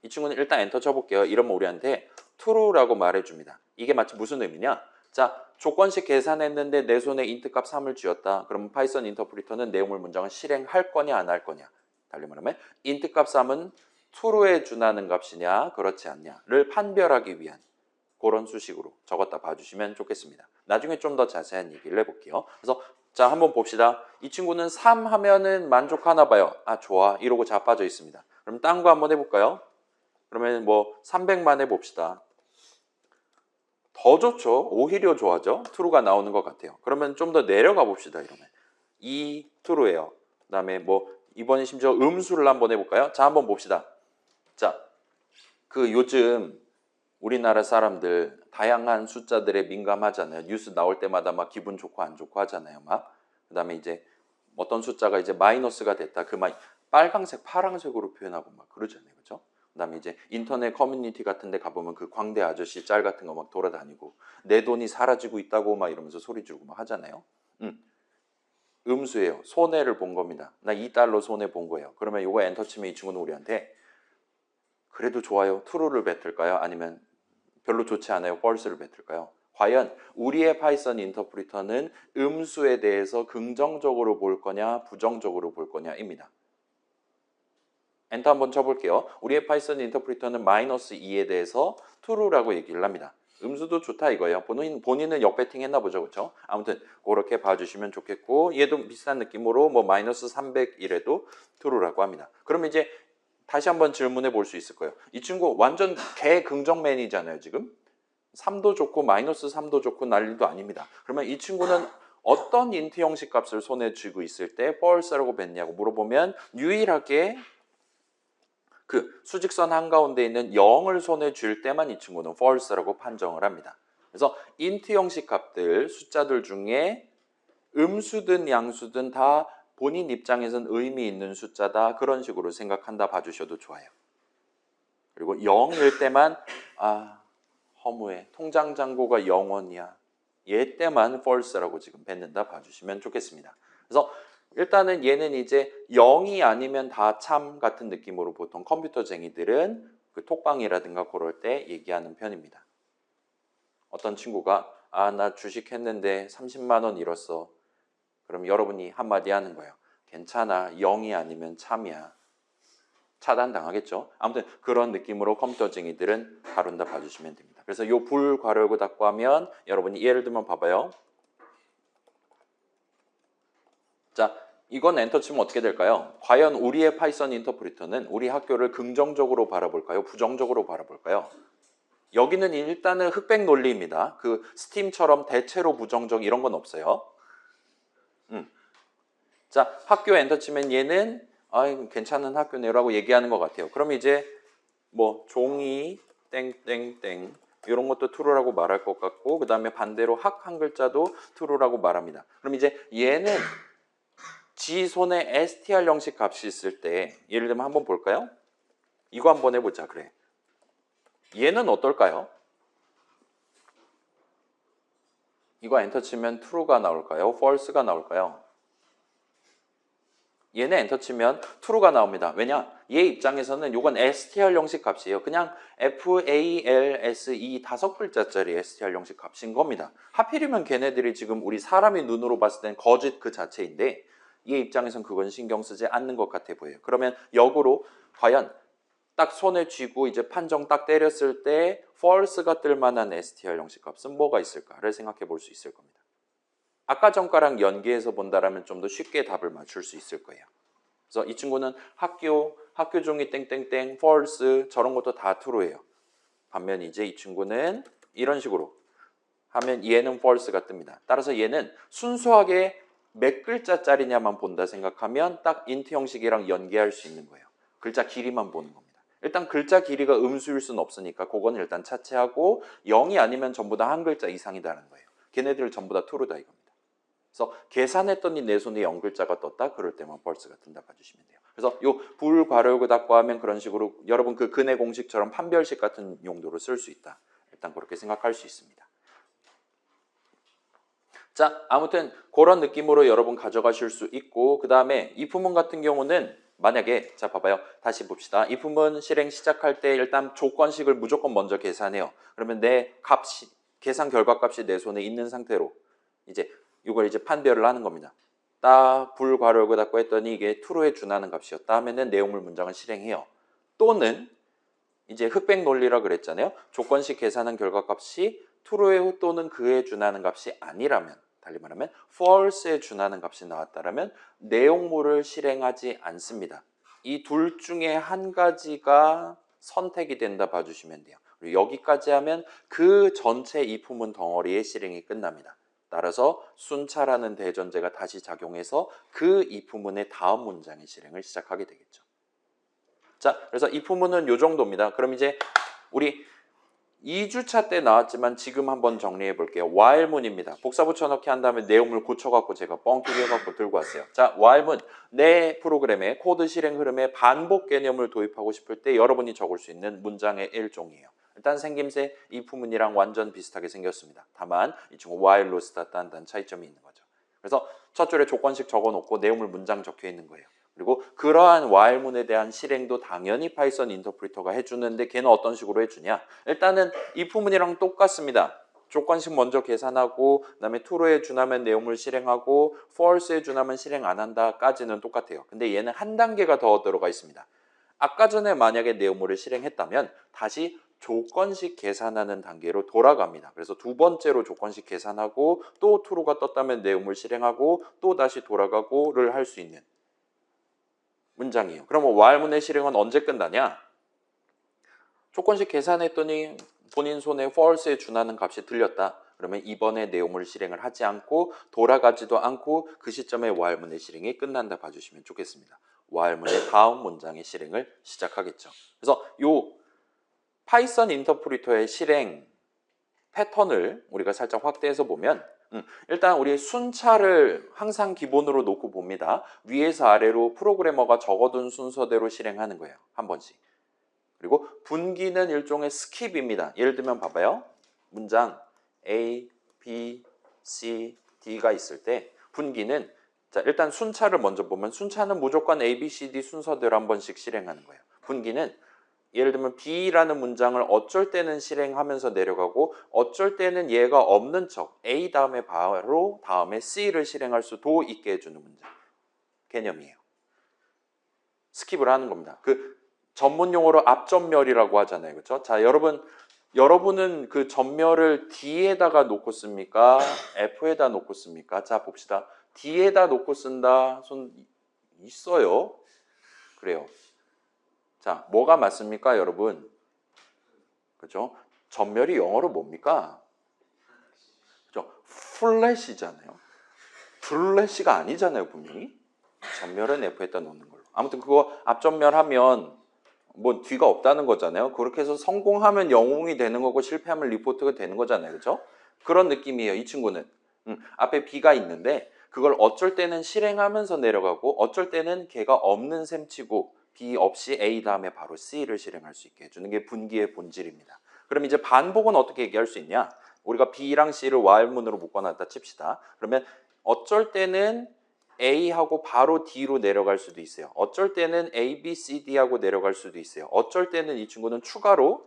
이 친구는 일단 엔터 쳐볼게요. 이러면 우리한테 true라고 말해줍니다. 이게 마치 무슨 의미냐? 자, 조건식 계산했는데 내 손에 int 값 3을 쥐었다. 그러면 파이썬 인터프리터는 내용물 문장을 실행할 거냐 안 할 거냐. 달리 말하면 int 값 3은 true에 준하는 값이냐 그렇지 않냐를 판별하기 위한 그런 수식으로 적었다 봐주시면 좋겠습니다. 나중에 좀 더 자세한 얘기를 해볼게요. 그래서 자, 한번 봅시다. 이 친구는 3 하면은 만족하나 봐요. 아, 좋아. 이러고 자빠져 있습니다. 그럼 딴 거 한번 해볼까요? 그러면 뭐 300만 해봅시다. 더 좋죠. 오히려 좋아져. true가 나오는 것 같아요. 그러면 좀 더 내려가 봅시다. 이러면 2 true예요. 그 다음에 뭐 이번에 심지어 음수를 한번 해볼까요? 자, 한번 봅시다. 자, 그 요즘 우리나라 사람들 다양한 숫자들에 민감하잖아요. 뉴스 나올 때마다 막 기분 좋고 안 좋고 하잖아요. 막 그다음에 이제 어떤 숫자가 이제 마이너스가 됐다. 그 막 빨강색, 파랑색으로 표현하고 막 그러잖아요. 그렇죠? 그다음에 이제 인터넷 커뮤니티 같은 데 가보면 그 광대 아저씨 짤 같은 거 막 돌아다니고 내 돈이 사라지고 있다고 막 이러면서 소리 지르고 막 하잖아요. 음수예요. 손해를 본 겁니다. 나 $2 손해 본 거예요. 그러면 이거 엔터 치면 이 친구는 우리한테 그래도 좋아요. true를 뱉을까요? 아니면 별로 좋지 않아요. false를 뱉을까요? 과연 우리의 파이썬 인터프리터는 음수에 대해서 긍정적으로 볼 거냐 부정적으로 볼 거냐입니다. 엔터 한번 쳐볼게요. 우리의 파이썬 인터프리터는 -2에 대해서 true라고 얘기를 합니다. 음수도 좋다 이거예요. 본인은 역배팅 했나 보죠. 그렇죠? 아무튼 그렇게 봐주시면 좋겠고 얘도 비슷한 느낌으로 뭐 -301에도 true라고 합니다. 그럼 이제 다시 한번 질문해 볼 수 있을 거예요. 이 친구 완전 개긍정맨이잖아요. 지금 3도 좋고 -3도 좋고 난리도 아닙니다. 그러면 이 친구는 어떤 인트 형식 값을 손에 쥐고 있을 때 false라고 뱉냐고 물어보면 유일하게 그 수직선 한가운데 있는 0을 손에 쥘 때만 이 친구는 false라고 판정을 합니다. 그래서 int 형식 값들 숫자들 중에 음수든 양수든 다 본인 입장에선 의미 있는 숫자다 그런 식으로 생각한다 봐주셔도 좋아요. 그리고 0일 때만 허무해. 통장 잔고가 0원이야. 얘 때만 false라고 지금 뱉는다 봐주시면 좋겠습니다. 그래서 일단은 얘는 이제 0이 아니면 다 참 같은 느낌으로 보통 컴퓨터쟁이들은 그 톡방이라든가 그럴 때 얘기하는 편입니다. 어떤 친구가 나 주식했는데 30만 원 잃었어. 그럼 여러분이 한마디 하는 거예요. 괜찮아. 0이 아니면 참이야. 차단당하겠죠. 아무튼 그런 느낌으로 컴퓨터쟁이들은 다룬다 봐주시면 됩니다. 그래서 요 불 괄호열고 닫고 하면 여러분이 예를 들면 봐봐요. 자, 이건 엔터 치면 어떻게 될까요? 과연 우리의 파이썬 인터프리터는 우리 학교를 긍정적으로 바라볼까요? 부정적으로 바라볼까요? 여기는 일단은 흑백 논리입니다. 그 스팀처럼 대체로 부정적 이런 건 없어요. 자, 학교 엔터 치면 얘는 괜찮은 학교네라고 얘기하는 것 같아요. 그럼 이제 뭐 종이 땡땡땡 이런 것도 true라고 말할 것 같고 그 다음에 반대로 학 한 글자도 true라고 말합니다. 그럼 이제 얘는 지 손에 str 형식 값이 있을 때 예를 들면 한번 볼까요? 이거 한번 해보자. 그래. 얘는 어떨까요? 이거 엔터 치면 true가 나올까요? false가 나올까요? 얘는 엔터 치면 true가 나옵니다. 왜냐? 얘 입장에서는 이건 str 형식 값이에요. 그냥 false 5글자짜리 str 형식 값인 겁니다. 하필이면 걔네들이 지금 우리 사람이 눈으로 봤을 땐 거짓 그 자체인데 얘 입장에선 그건 신경 쓰지 않는 것 같아 보여요. 그러면 역으로 과연 딱 손에 쥐고 이제 판정 딱 때렸을 때 false가 뜰 만한 str 형식 값은 뭐가 있을까를 생각해 볼 수 있을 겁니다. 아까 전과랑 연계해서 본다라면 좀 더 쉽게 답을 맞출 수 있을 거예요. 그래서 이 친구는 학교 종이 땡땡땡, false 저런 것도 다 true예요. 반면 이제 이 친구는 이런 식으로 하면 얘는 false가 뜹니다. 따라서 얘는 순수하게 몇 글자짜리냐만 본다 생각하면 딱 int 형식이랑 연계할 수 있는 거예요. 글자 길이만 보는 겁니다. 일단 글자 길이가 음수일 수는 없으니까 그건 일단 차치하고 0이 아니면 전부 다 한 글자 이상이다는 거예요. 걔네들 전부 다 true다 이겁니다. 그래서 계산했더니 내 손에 0글자가 떴다. 그럴 때만 false가 뜬다 봐주시면 돼요. 그래서 요 불 괄호열고 닫고 하면 그런 식으로 여러분 그 근해 공식처럼 판별식 같은 용도로 쓸 수 있다. 일단 그렇게 생각할 수 있습니다. 자, 아무튼 그런 느낌으로 여러분 가져가실 수 있고, 그 다음에 if문 같은 경우는 만약에, 자 봐봐요. 다시 봅시다. if문 실행 시작할 때 일단 조건식을 무조건 먼저 계산해요. 그러면 내 값이, 계산 결과값이 내 손에 있는 상태로 이제 이걸 이제 판별을 하는 겁니다. 딱 불괄호 열고 닫고 했더니 이게 true에 준하는 값이었다 하면은 내용물 문장을 실행해요. 또는 이제 흑백 논리라 그랬잖아요. 조건식 계산한 결과값이 true에 또는 그에 준하는 값이 아니라면, 달리 말하면 false에 준하는 값이 나왔다라면 내용물을 실행하지 않습니다. 이 둘 중에 한 가지가 선택이 된다 봐주시면 돼요. 그리고 여기까지 하면 그 전체 if문 덩어리의 실행이 끝납니다. 따라서 순차라는 대전제가 다시 작용해서 그 if문의 다음 문장의 실행을 시작하게 되겠죠. 자, 그래서 if문은 이 정도입니다. 그럼 이제 우리 2주차 때 나왔지만 지금 한번 정리해 볼게요. while문입니다. 복사 붙여넣기 한 다음에 내용물 고쳐갖고 제가 뻥튀기 해갖고 들고 왔어요. 자, while문. 내 프로그램에 코드 실행 흐름에 반복 개념을 도입하고 싶을 때 여러분이 적을 수 있는 문장의 일종이에요. 일단 생김새 if문이랑 완전 비슷하게 생겼습니다. 다만 이 친구 while로 스타트한다는 차이점이 있는 거죠. 그래서 첫 줄에 조건식 적어놓고 내용물 문장 적혀 있는 거예요. 그리고 그러한 while문에 대한 실행도 당연히 파이썬 인터프리터가 해주는데 걔는 어떤 식으로 해주냐? 일단은 if문이랑 똑같습니다. 조건식 먼저 계산하고 그다음에 true에 준하면 내용물 실행하고 false에 준하면 실행 안 한다까지는 똑같아요. 근데 얘는 한 단계가 더 들어가 있습니다. 아까 전에 만약에 내용물을 실행했다면 다시 조건식 계산하는 단계로 돌아갑니다. 그래서 두 번째로 조건식 계산하고 또 true가 떴다면 내용물 실행하고 또 다시 돌아가고를 할 수 있는 문장이에요. 그러면 while문의 실행은 언제 끝나냐? 조건식 계산했더니 본인 손에 false에 준하는 값이 들렸다. 그러면 이번에 내용물 실행을 하지 않고 돌아가지도 않고 그 시점에 while문의 실행이 끝난다 봐주시면 좋겠습니다. while문의 다음 문장의 실행을 시작하겠죠. 그래서 요 파이썬 인터프리터의 실행 패턴을 우리가 살짝 확대해서 보면 일단 우리 순차를 항상 기본으로 놓고 봅니다. 위에서 아래로 프로그래머가 적어둔 순서대로 실행하는 거예요. 한 번씩. 그리고 분기는 일종의 스킵입니다. 예를 들면 봐봐요. 문장 A, B, C, D가 있을 때 분기는 자 일단 순차를 먼저 보면 순차는 무조건 A, B, C, D 순서대로 한 번씩 실행하는 거예요. 분기는 예를 들면 B라는 문장을 어쩔 때는 실행하면서 내려가고 어쩔 때는 얘가 없는 척 A 다음에 바로 다음에 C를 실행할 수도 있게 해주는 문장 개념이에요. 스킵을 하는 겁니다. 그 전문 용어로 앞전멸이라고 하잖아요. 그렇죠? 자, 여러분은 그 전멸을 D에다가 놓고 씁니까? F에다 놓고 씁니까? 자, 봅시다. D에다 놓고 쓴다. 손 있어요. 그래요. 자, 뭐가 맞습니까, 여러분? 그죠? 전멸이 영어로 뭡니까? 그죠? 플래시잖아요. 플래시가 아니잖아요, 분명히. 전멸은 F에다 놓는 걸로. 아무튼 그거 앞전멸하면 뭐 뒤가 없다는 거잖아요. 그렇게 해서 성공하면 영웅이 되는 거고 실패하면 리포트가 되는 거잖아요. 그죠? 그런 느낌이에요, 이 친구는. 앞에 B가 있는데 그걸 어쩔 때는 실행하면서 내려가고 어쩔 때는 걔가 없는 셈 치고 B 없이 A 다음에 바로 C를 실행할 수 있게 해주는 게 분기의 본질입니다. 그럼 이제 반복은 어떻게 얘기할 수 있냐? 우리가 B랑 C를 while문으로 묶어놨다 칩시다. 그러면 어쩔 때는 A하고 바로 D로 내려갈 수도 있어요. 어쩔 때는 A, B, C, D하고 내려갈 수도 있어요. 어쩔 때는 이 친구는 추가로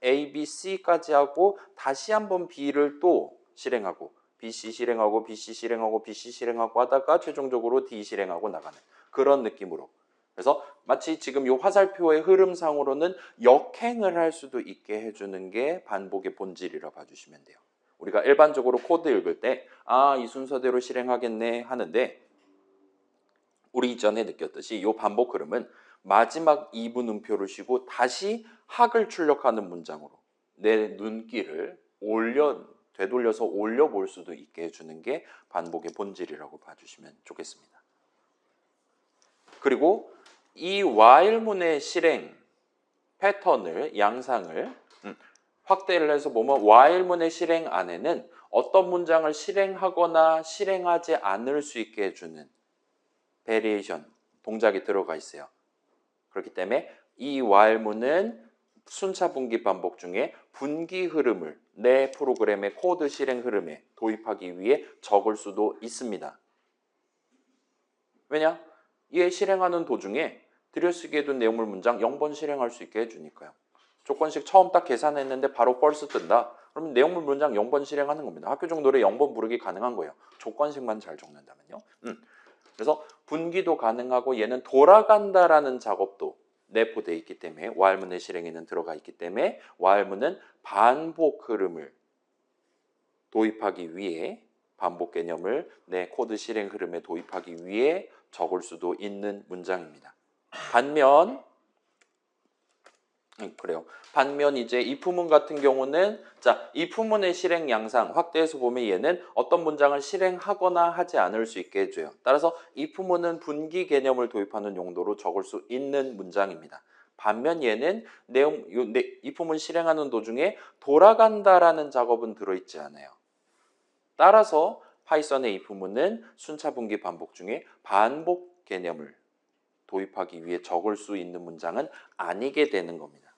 A, B, C까지 하고 다시 한번 B를 또 실행하고 BC 실행하고 BC 실행하고 BC 실행하고 하다가 최종적으로 D 실행하고 나가는 그런 느낌으로. 그래서 마치 지금 이 화살표의 흐름상으로는 역행을 할 수도 있게 해주는 게 반복의 본질이라 봐주시면 돼요. 우리가 일반적으로 코드 읽을 때 이 순서대로 실행하겠네 하는데 우리 이전에 느꼈듯이 이 반복 흐름은 마지막 2분 음표를 쉬고 다시 학을 출력하는 문장으로 내 눈길을 되돌려서 올려볼 수도 있게 해주는 게 반복의 본질이라고 봐주시면 좋겠습니다. 그리고 이 while문의 실행 패턴을, 양상을 확대를 해서 보면 while문의 실행 안에는 어떤 문장을 실행하거나 실행하지 않을 수 있게 해주는 베리에이션, 동작이 들어가 있어요. 그렇기 때문에 이 while문은 순차 분기 반복 중에 분기 흐름을 내 프로그램의 코드 실행 흐름에 도입하기 위해 적을 수도 있습니다. 왜냐? 얘 실행하는 도중에 들여쓰기에 둔 내용물 문장 0번 실행할 수 있게 해주니까요. 조건식 처음 딱 계산했는데 바로 false 뜬다. 그러면 내용물 문장 0번 실행하는 겁니다. 학교종 노래 0번 부르기 가능한 거예요. 조건식만 잘 적는다면요. 그래서 분기도 가능하고 얘는 돌아간다라는 작업도 내포되어 있기 때문에 while문의 실행에는 들어가 있기 때문에 while문은 반복 흐름을 도입하기 위해 반복 개념을 내 코드 실행 흐름에 도입하기 위해 적을 수도 있는 문장입니다. 반면 이제 if문 같은 경우는 자, if문의 실행 양상 확대해서 보면 얘는 어떤 문장을 실행하거나 하지 않을 수 있게 해줘요. 따라서 if문은 분기 개념을 도입하는 용도로 적을 수 있는 문장입니다. 반면 얘는 if문 실행하는 도중에 돌아간다라는 작업은 들어있지 않아요. 따라서 파이썬의 if문은 순차 분기 반복 중에 반복 개념을 도입하기 위해 적을 수 있는 문장은 아니게 되는 겁니다.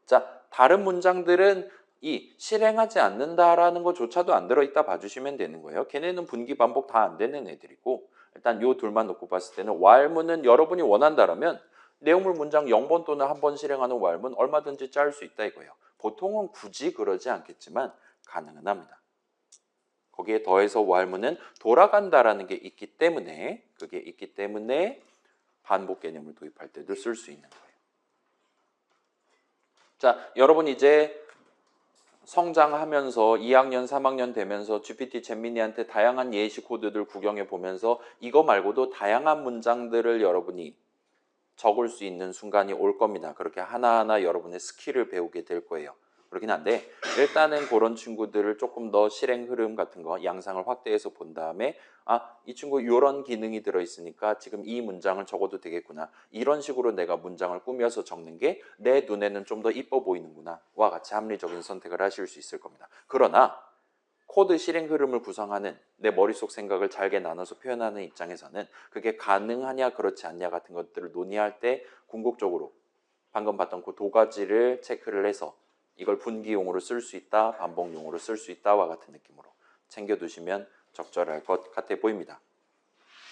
자, 다른 문장들은 이 실행하지 않는다라는 것조차도 안 들어있다 봐주시면 되는 거예요. 걔네는 분기 반복 다 안 되는 애들이고 일단 요 둘만 놓고 봤을 때는 while문은 여러분이 원한다라면 내용물 문장 0번 또는 1번 실행하는 while문 얼마든지 짤 수 있다 이거예요. 보통은 굳이 그러지 않겠지만 가능은 합니다. 거기에 더해서 while문은 돌아간다라는 게 있기 때문에 반복 개념을 도입할 때도 쓸 수 있는 거예요. 자, 여러분 이제 성장하면서 2학년, 3학년 되면서 GPT 잼미니한테 다양한 예시 코드들 구경해 보면서 이거 말고도 다양한 문장들을 여러분이 적을 수 있는 순간이 올 겁니다. 그렇게 하나하나 여러분의 스킬을 배우게 될 거예요. 그렇긴 한데 일단은 그런 친구들을 조금 더 실행 흐름 같은 거 양상을 확대해서 본 다음에 이 친구 이런 기능이 들어있으니까 지금 이 문장을 적어도 되겠구나. 이런 식으로 내가 문장을 꾸며서 적는 게 내 눈에는 좀 더 이뻐 보이는구나. 와 같이 합리적인 선택을 하실 수 있을 겁니다. 그러나 코드 실행 흐름을 구성하는 내 머릿속 생각을 잘게 나눠서 표현하는 입장에서는 그게 가능하냐 그렇지 않냐 같은 것들을 논의할 때 궁극적으로 방금 봤던 그 두 가지를 체크를 해서 이걸 분기용으로 쓸 수 있다, 반복용으로 쓸 수 있다와 같은 느낌으로 챙겨두시면 적절할 것 같아 보입니다.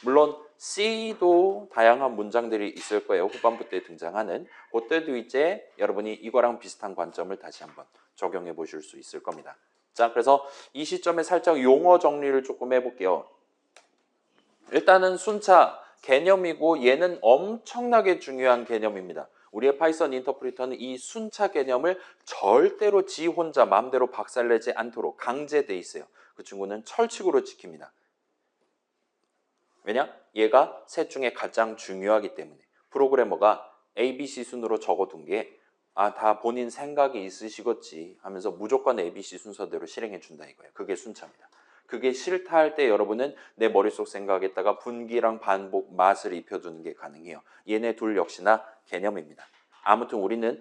물론 C도 다양한 문장들이 있을 거예요. 후반부 때 등장하는 그때도 이제 여러분이 이거랑 비슷한 관점을 다시 한번 적용해 보실 수 있을 겁니다. 자, 그래서 이 시점에 살짝 용어 정리를 조금 해볼게요. 일단은 순차 개념이고 얘는 엄청나게 중요한 개념입니다. 우리의 파이썬 인터프리터는 이 순차 개념을 절대로 지 혼자 마음대로 박살내지 않도록 강제돼 있어요. 그 친구는 철칙으로 지킵니다. 왜냐? 얘가 셋 중에 가장 중요하기 때문에 프로그래머가 ABC 순으로 적어둔 게 다 본인 생각이 있으시겠지 하면서 무조건 ABC 순서대로 실행해 준다 이거예요. 그게 순차입니다. 그게 싫다 할 때 여러분은 내 머릿속 생각에다가 분기랑 반복 맛을 입혀주는 게 가능해요. 얘네 둘 역시나 개념입니다. 아무튼 우리는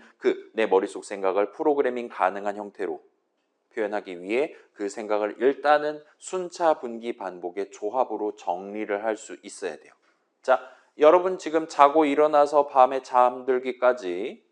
내 머릿속 생각을 프로그래밍 가능한 형태로 표현하기 위해 그 생각을 일단은 순차 분기 반복의 조합으로 정리를 할 수 있어야 돼요. 자, 여러분 지금 자고 일어나서 밤에 잠들기까지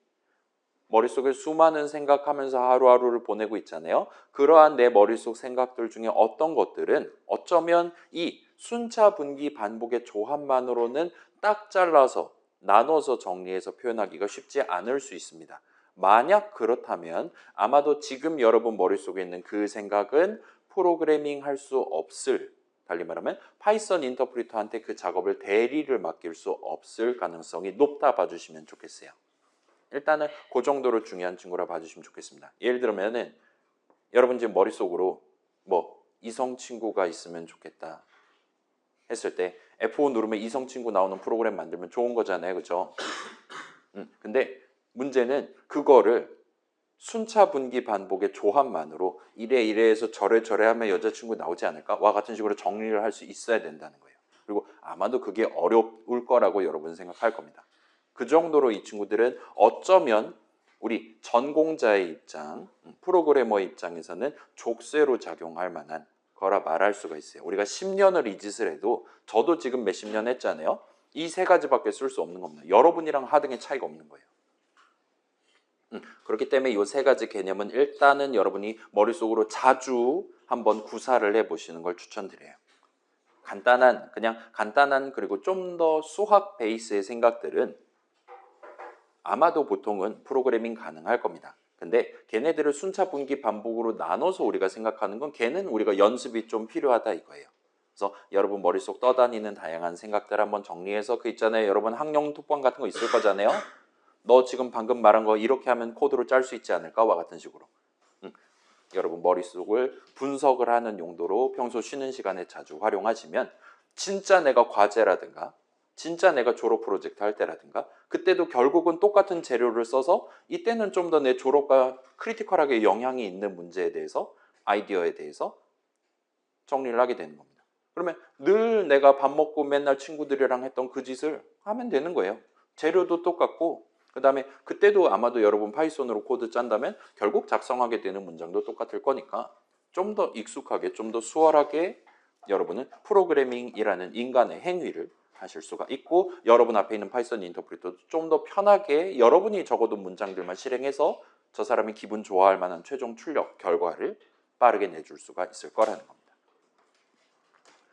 머릿속에 수많은 생각하면서 하루하루를 보내고 있잖아요. 그러한 내 머릿속 생각들 중에 어떤 것들은 어쩌면 이 순차 분기 반복의 조합만으로는 딱 잘라서 나눠서 정리해서 표현하기가 쉽지 않을 수 있습니다. 만약 그렇다면 아마도 지금 여러분 머릿속에 있는 그 생각은 프로그래밍 할 수 없을, 달리 말하면 파이썬 인터프리터한테 그 작업을 대리를 맡길 수 없을 가능성이 높다 봐주시면 좋겠어요. 일단은 그 정도로 중요한 친구라 봐주시면 좋겠습니다. 예를 들면은 여러분 지금 머릿속으로 이성 친구가 있으면 좋겠다 했을 때 F5 누르면 이성 친구 나오는 프로그램 만들면 좋은 거잖아요. 그죠? 근데 문제는 그거를 순차 분기 반복의 조합만으로 이래 해서 저래 하면 여자친구 나오지 않을까? 와 같은 식으로 정리를 할 수 있어야 된다는 거예요. 그리고 아마도 그게 어려울 거라고 여러분 생각할 겁니다. 그 정도로 이 친구들은 어쩌면 우리 전공자의 입장, 프로그래머의 입장에서는 족쇄로 작용할 만한 거라 말할 수가 있어요. 우리가 10년을 이 짓을 해도 저도 지금 몇십 년 했잖아요. 이 세 가지밖에 쓸 수 없는 겁니다. 여러분이랑 하등의 차이가 없는 거예요. 그렇기 때문에 이 세 가지 개념은 일단은 여러분이 머릿속으로 자주 한번 구사를 해보시는 걸 추천드려요. 그냥 간단한 그리고 좀 더 수학 베이스의 생각들은 아마도 보통은 프로그래밍 가능할 겁니다. 근데 걔네들을 순차 분기 반복으로 나눠서 우리가 생각하는 건 걔는 우리가 연습이 좀 필요하다 이거예요. 그래서 여러분 머릿속 떠다니는 다양한 생각들 한번 정리해서 그 있잖아요. 여러분 학령 톡방 같은 거 있을 거잖아요. 너 지금 방금 말한 거 이렇게 하면 코드로 짤 수 있지 않을까와 같은 식으로. 여러분 머릿속을 분석을 하는 용도로 평소 쉬는 시간에 자주 활용하시면 진짜 내가 과제라든가 진짜 내가 졸업 프로젝트 할 때라든가 그때도 결국은 똑같은 재료를 써서 이때는 좀 더 내 졸업과 크리티컬하게 영향이 있는 문제에 대해서 아이디어에 대해서 정리를 하게 되는 겁니다. 그러면 늘 내가 밥 먹고 맨날 친구들이랑 했던 그 짓을 하면 되는 거예요. 재료도 똑같고 그 다음에 그때도 아마도 여러분 파이썬으로 코드 짠다면 결국 작성하게 되는 문장도 똑같을 거니까 좀 더 익숙하게 좀 더 수월하게 여러분은 프로그래밍이라는 인간의 행위를 하실 수가 있고 여러분 앞에 있는 파이썬 인터프리터도 좀 더 편하게 여러분이 적어둔 문장들만 실행해서 저 사람이 기분 좋아할 만한 최종 출력 결과를 빠르게 내줄 수가 있을 거라는 겁니다.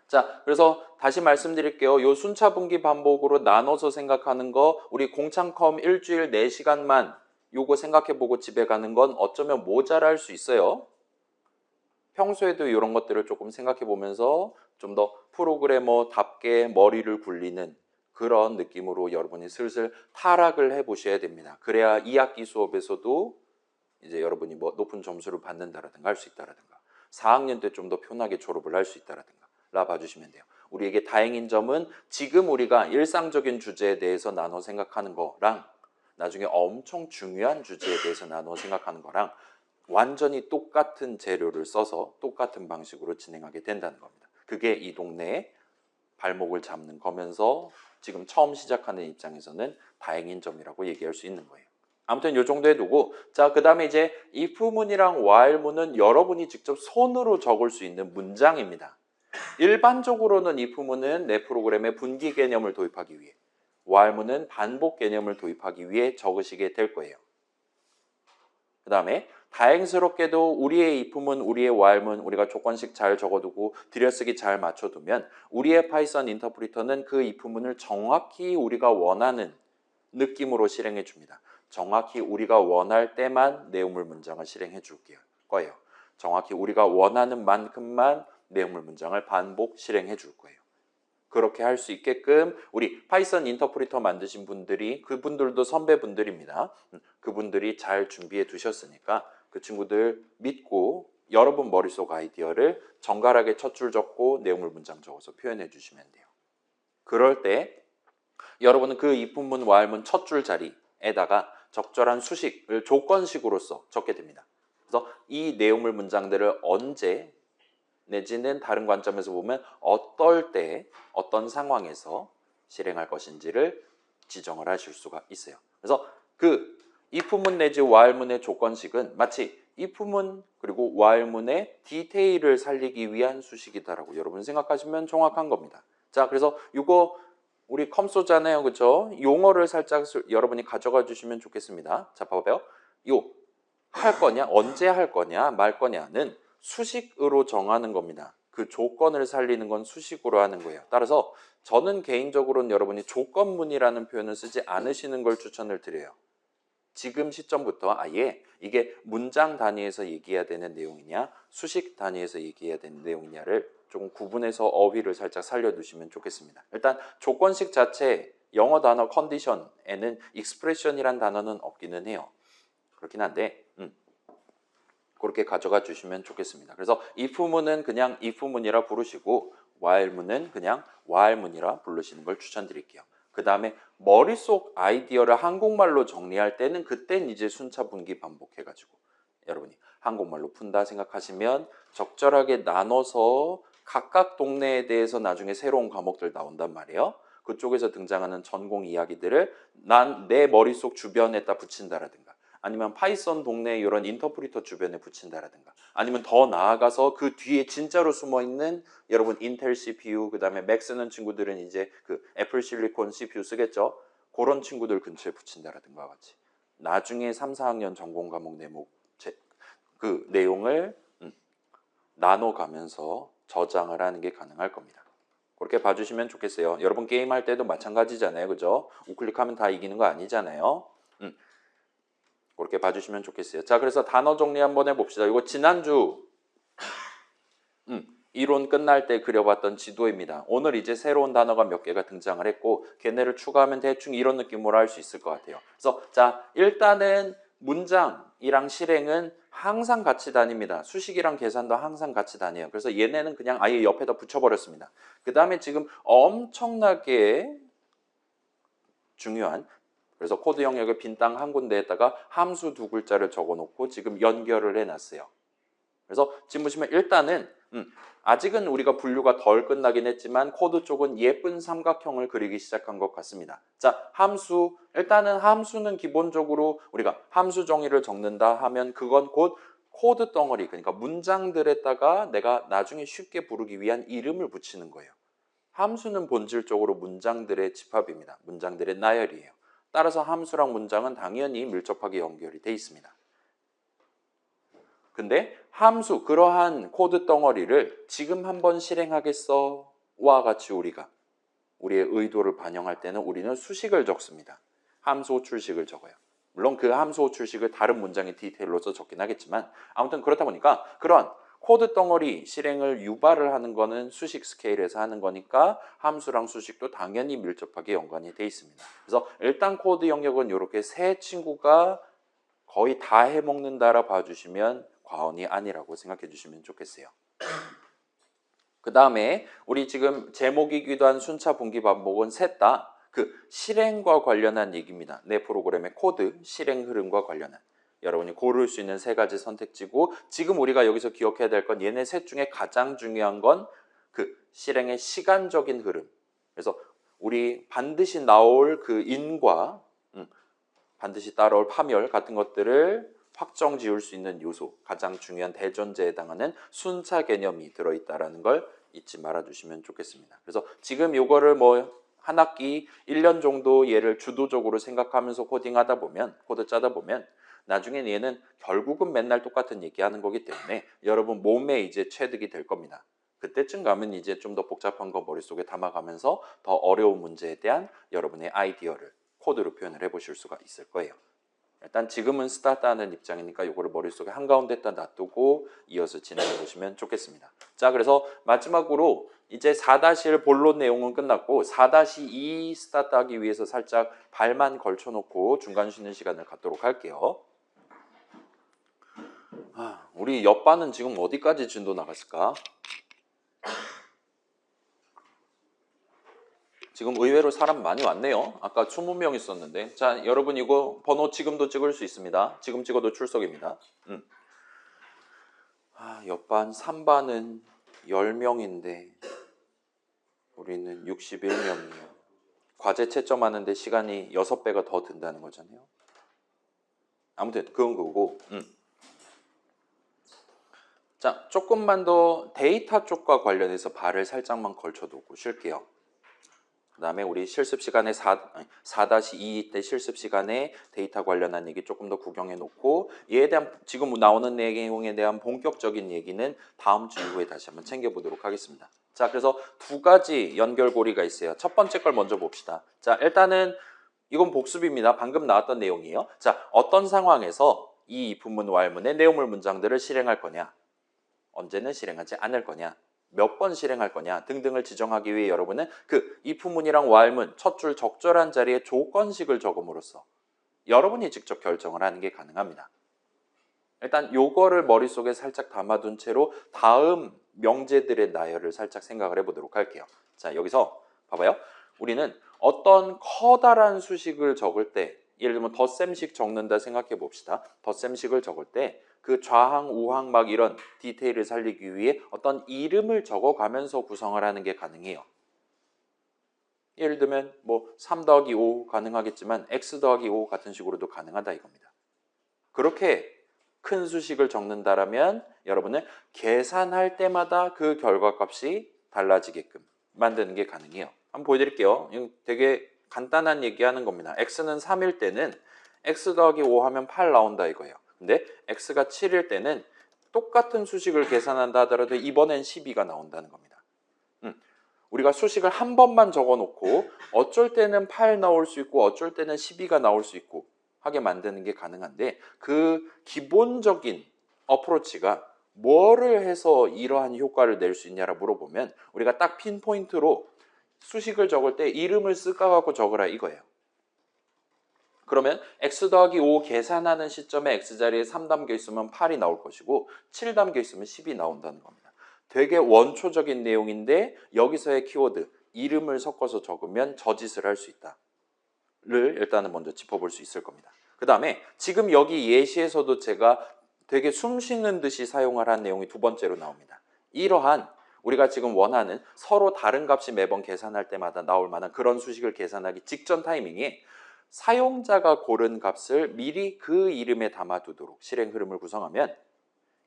자, 그래서 다시 말씀드릴게요. 요 순차 분기 반복으로 나눠서 생각하는 거 우리 공창컴 일주일 4시간만 요거 생각해보고 집에 가는 건 어쩌면 모자랄 수 있어요. 평소에도 이런 것들을 조금 생각해보면서 좀 더 프로그래머답게 머리를 굴리는 그런 느낌으로 여러분이 슬슬 타락을 해보셔야 됩니다. 그래야 2학기 수업에서도 이제 여러분이 뭐 높은 점수를 받는다라든가 할 수 있다라든가 4학년 때 좀 더 편하게 졸업을 할 수 있다라든가 라 봐주시면 돼요. 우리에게 다행인 점은 지금 우리가 일상적인 주제에 대해서 나눠 생각하는 거랑 나중에 엄청 중요한 주제에 대해서 나눠 생각하는 거랑 완전히 똑같은 재료를 써서 똑같은 방식으로 진행하게 된다는 겁니다. 그게 이 동네에 발목을 잡는 거면서 지금 처음 시작하는 입장에서는 다행인 점이라고 얘기할 수 있는 거예요. 아무튼 이 정도 해두고 자, 그 다음에 이제 if문이랑 while문은 여러분이 직접 손으로 적을 수 있는 문장입니다. 일반적으로는 if문은 내 프로그램에 분기 개념을 도입하기 위해 while문은 반복 개념을 도입하기 위해 적으시게 될 거예요. 그 다음에 다행스럽게도 우리의 if문, 우리의 while문 우리가 조건식 잘 적어두고 들여쓰기 잘 맞춰두면 우리의 파이썬 인터프리터는 그 if문을 정확히 우리가 원하는 느낌으로 실행해 줍니다. 정확히 우리가 원할 때만 내용물 문장을 실행해 줄 거예요. 정확히 우리가 원하는 만큼만 내용물 문장을 반복 실행해 줄 거예요. 그렇게 할 수 있게끔 우리 파이썬 인터프리터 만드신 분들이 그분들도 선배분들입니다. 그분들이 잘 준비해 두셨으니까 그 친구들 믿고 여러분 머릿속 아이디어를 정갈하게 첫 줄 적고 내용물 문장 적어서 표현해 주시면 돼요. 그럴 때 여러분은 그 if문, while문 첫 줄 자리에다가 적절한 수식을 조건식으로서 적게 됩니다. 그래서 이 내용물 문장들을 언제 내지는 다른 관점에서 보면 어떨 때 어떤 상황에서 실행할 것인지를 지정을 하실 수가 있어요. 그래서 그 if문 내지 while문의 조건식은 마치 if문 그리고 while문의 디테일을 살리기 위한 수식이다라고 여러분 생각하시면 정확한 겁니다. 자, 그래서 이거 우리 컴소잖아요, 그렇죠? 용어를 살짝 여러분이 가져가 주시면 좋겠습니다. 자, 봐봐요. 요 할 거냐, 언제 할 거냐, 말 거냐는 수식으로 정하는 겁니다. 그 조건을 살리는 건 수식으로 하는 거예요. 따라서 저는 개인적으로는 여러분이 조건문이라는 표현을 쓰지 않으시는 걸 추천을 드려요. 지금 시점부터 아예 이게 문장 단위에서 얘기해야 되는 내용이냐 수식 단위에서 얘기해야 되는 내용이냐를 조금 구분해서 어휘를 살짝 살려두시면 좋겠습니다. 일단 조건식 자체 영어 단어 컨디션에는 expression이란 단어는 없기는 해요. 그렇긴 한데 그렇게 가져가 주시면 좋겠습니다. 그래서 if문은 그냥 if문이라 부르시고 while문은 그냥 while문이라 부르시는 걸 추천드릴게요. 그 다음에 머릿속 아이디어를 한국말로 정리할 때는 그땐 이제 순차 분기 반복해가지고 여러분이 한국말로 푼다 생각하시면 적절하게 나눠서 각각 동네에 대해서 나중에 새로운 과목들 나온단 말이에요. 그쪽에서 등장하는 전공 이야기들을 난 내 머릿속 주변에다 붙인다라든가 아니면 파이썬 동네 이런 인터프리터 주변에 붙인다라든가 아니면 더 나아가서 그 뒤에 진짜로 숨어있는 여러분 인텔 CPU 그 다음에 맥 쓰는 친구들은 이제 그 애플 실리콘 CPU 쓰겠죠. 그런 친구들 근처에 붙인다라든가 같이 나중에 3, 4학년 전공 과목 그 내용을 나눠가면서 저장을 하는 게 가능할 겁니다. 그렇게 봐주시면 좋겠어요. 여러분 게임할 때도 마찬가지잖아요. 그죠? 우클릭하면 다 이기는 거 아니잖아요. 그렇게 봐주시면 좋겠어요. 자, 그래서 단어 정리 한번 해봅시다. 이거 지난주 이론 끝날 때 그려봤던 지도입니다. 오늘 이제 새로운 단어가 몇 개가 등장을 했고 걔네를 추가하면 대충 이런 느낌으로 할 수 있을 것 같아요. 그래서 자, 일단은 문장이랑 실행은 항상 같이 다닙니다. 수식이랑 계산도 항상 같이 다녀요. 그래서 얘네는 그냥 아예 옆에다 붙여버렸습니다. 그 다음에 지금 엄청나게 중요한, 그래서 코드 영역의 빈 땅 한 군데에다가 함수 두 글자를 적어놓고 지금 연결을 해놨어요. 그래서 지금 보시면 일단은 아직은 우리가 분류가 덜 끝나긴 했지만 코드 쪽은 예쁜 삼각형을 그리기 시작한 것 같습니다. 자, 함수. 일단은 함수는 기본적으로 우리가 함수 정의를 적는다 하면 그건 곧 코드 덩어리, 그러니까 문장들에다가 내가 나중에 쉽게 부르기 위한 이름을 붙이는 거예요. 함수는 본질적으로 문장들의 집합입니다. 문장들의 나열이에요. 따라서 함수랑 문장은 당연히 밀접하게 연결이 돼 있습니다. 근데 함수, 그러한 코드 덩어리를 지금 한번 실행하겠어? 와 같이 우리의 의도를 반영할 때는 우리는 수식을 적습니다. 함수 호출식을 적어요. 물론 그 함수 호출식을 다른 문장의 디테일로서 적긴 하겠지만 아무튼 그렇다 보니까 그런 코드 덩어리 실행을 유발을 하는 거는 수식 스케일에서 하는 거니까 함수랑 수식도 당연히 밀접하게 연관이 돼 있습니다. 그래서 일단 코드 영역은 이렇게 세 친구가 거의 다 해먹는다라 봐주시면 과언이 아니라고 생각해 주시면 좋겠어요. 그 다음에 우리 지금 제목이기도 한 순차 분기 반복은 셋 다 그 실행과 관련한 얘기입니다. 내 프로그램의 코드 실행 흐름과 관련한 여러분이 고를 수 있는 세 가지 선택지고 지금 우리가 여기서 기억해야 될 건 얘네 셋 중에 가장 중요한 건 그 실행의 시간적인 흐름. 그래서 우리 반드시 나올 그 인과 반드시 따라올 파멸 같은 것들을 확정 지을 수 있는 요소, 가장 중요한 대전제에 해당하는 순차 개념이 들어있다는 걸 잊지 말아주시면 좋겠습니다. 그래서 지금 요거를 한 학기 1년 정도 얘를 주도적으로 생각하면서 코딩하다 보면, 코드 짜다 보면 나중엔 얘는 결국은 맨날 똑같은 얘기하는 거기 때문에 여러분 몸에 이제 체득이 될 겁니다. 그때쯤 가면 이제 좀 더 복잡한 거 머릿속에 담아가면서 더 어려운 문제에 대한 여러분의 아이디어를 코드로 표현을 해보실 수가 있을 거예요. 일단 지금은 스타트하는 입장이니까 이거를 머릿속에 한가운데다 놔두고 이어서 진행해 보시면 좋겠습니다. 자, 그래서 마지막으로 이제 4-1 본론 내용은 끝났고 4-2 스타트하기 위해서 살짝 발만 걸쳐놓고 중간 쉬는 시간을 갖도록 할게요. 우리 옆반은 지금 어디까지 진도 나갔을까? 지금 의외로 사람 많이 왔네요. 아까 20명 있었는데. 자, 여러분 이거 번호 지금도 찍을 수 있습니다. 지금 찍어도 출석입니다. 옆반 3반은 10명인데 우리는 61명이에요. 과제 채점하는데 시간이 6배가 더 든다는 거잖아요. 아무튼 그건 그거고. 자, 조금만 더 데이터 쪽과 관련해서 발을 살짝만 걸쳐두고 쉴게요. 그 다음에 우리 실습 시간에 4-2 때 실습 시간에 데이터 관련한 얘기 조금 더 구경해 놓고 얘에 대한 지금 나오는 내용에 대한 본격적인 얘기는 다음 주 이후에 다시 한번 챙겨보도록 하겠습니다. 자, 그래서 두 가지 연결고리가 있어요. 첫 번째 걸 먼저 봅시다. 자, 일단은 이건 복습입니다. 방금 나왔던 내용이에요. 자, 어떤 상황에서 이 부문 왈문의 내용물 문장들을 실행할 거냐, 언제는 실행하지 않을 거냐, 몇 번 실행할 거냐 등등을 지정하기 위해 여러분은 그 if문이랑 while문 첫 줄 적절한 자리에 조건식을 적음으로써 여러분이 직접 결정을 하는 게 가능합니다. 일단 요거를 머릿속에 살짝 담아둔 채로 다음 명제들의 나열을 살짝 생각을 해보도록 할게요. 자, 여기서 봐봐요. 우리는 어떤 커다란 수식을 적을 때 예를 들면 덧셈식 적는다 생각해 봅시다. 덧셈식을 적을 때 그 좌항, 우항 막 이런 디테일을 살리기 위해 어떤 이름을 적어가면서 구성을 하는 게 가능해요. 예를 들면 3 더하기 5 가능하겠지만 x 더하기 5 같은 식으로도 가능하다 이겁니다. 그렇게 큰 수식을 적는다라면 여러분은 계산할 때마다 그 결과값이 달라지게끔 만드는 게 가능해요. 한번 보여드릴게요. 되게 간단한 얘기하는 겁니다. x는 3일 때는 x 더하기 5 하면 8 나온다 이거예요. 근데 x가 7일 때는 똑같은 수식을 계산한다 하더라도 이번엔 12가 나온다는 겁니다. 우리가 수식을 한 번만 적어놓고 어쩔 때는 8 나올 수 있고 어쩔 때는 12가 나올 수 있고 하게 만드는 게 가능한데 그 기본적인 어프로치가 뭐를 해서 이러한 효과를 낼 수 있냐라 물어보면 우리가 딱 핀포인트로 수식을 적을 때 이름을 쓸까 갖고 적으라 이거예요. 그러면 x 더하기 5 계산하는 시점에 x자리에 3 담겨 있으면 8이 나올 것이고 7 담겨 있으면 10이 나온다는 겁니다. 되게 원초적인 내용인데 여기서의 키워드 이름을 섞어서 적으면 저 짓을 할 수 있다를 일단은 먼저 짚어볼 수 있을 겁니다. 그 다음에 지금 여기 예시에서도 제가 되게 숨 쉬는 듯이 사용하라는 내용이 두 번째로 나옵니다. 이러한 우리가 지금 원하는 서로 다른 값이 매번 계산할 때마다 나올 만한 그런 수식을 계산하기 직전 타이밍에 사용자가 고른 값을 미리 그 이름에 담아두도록 실행 흐름을 구성하면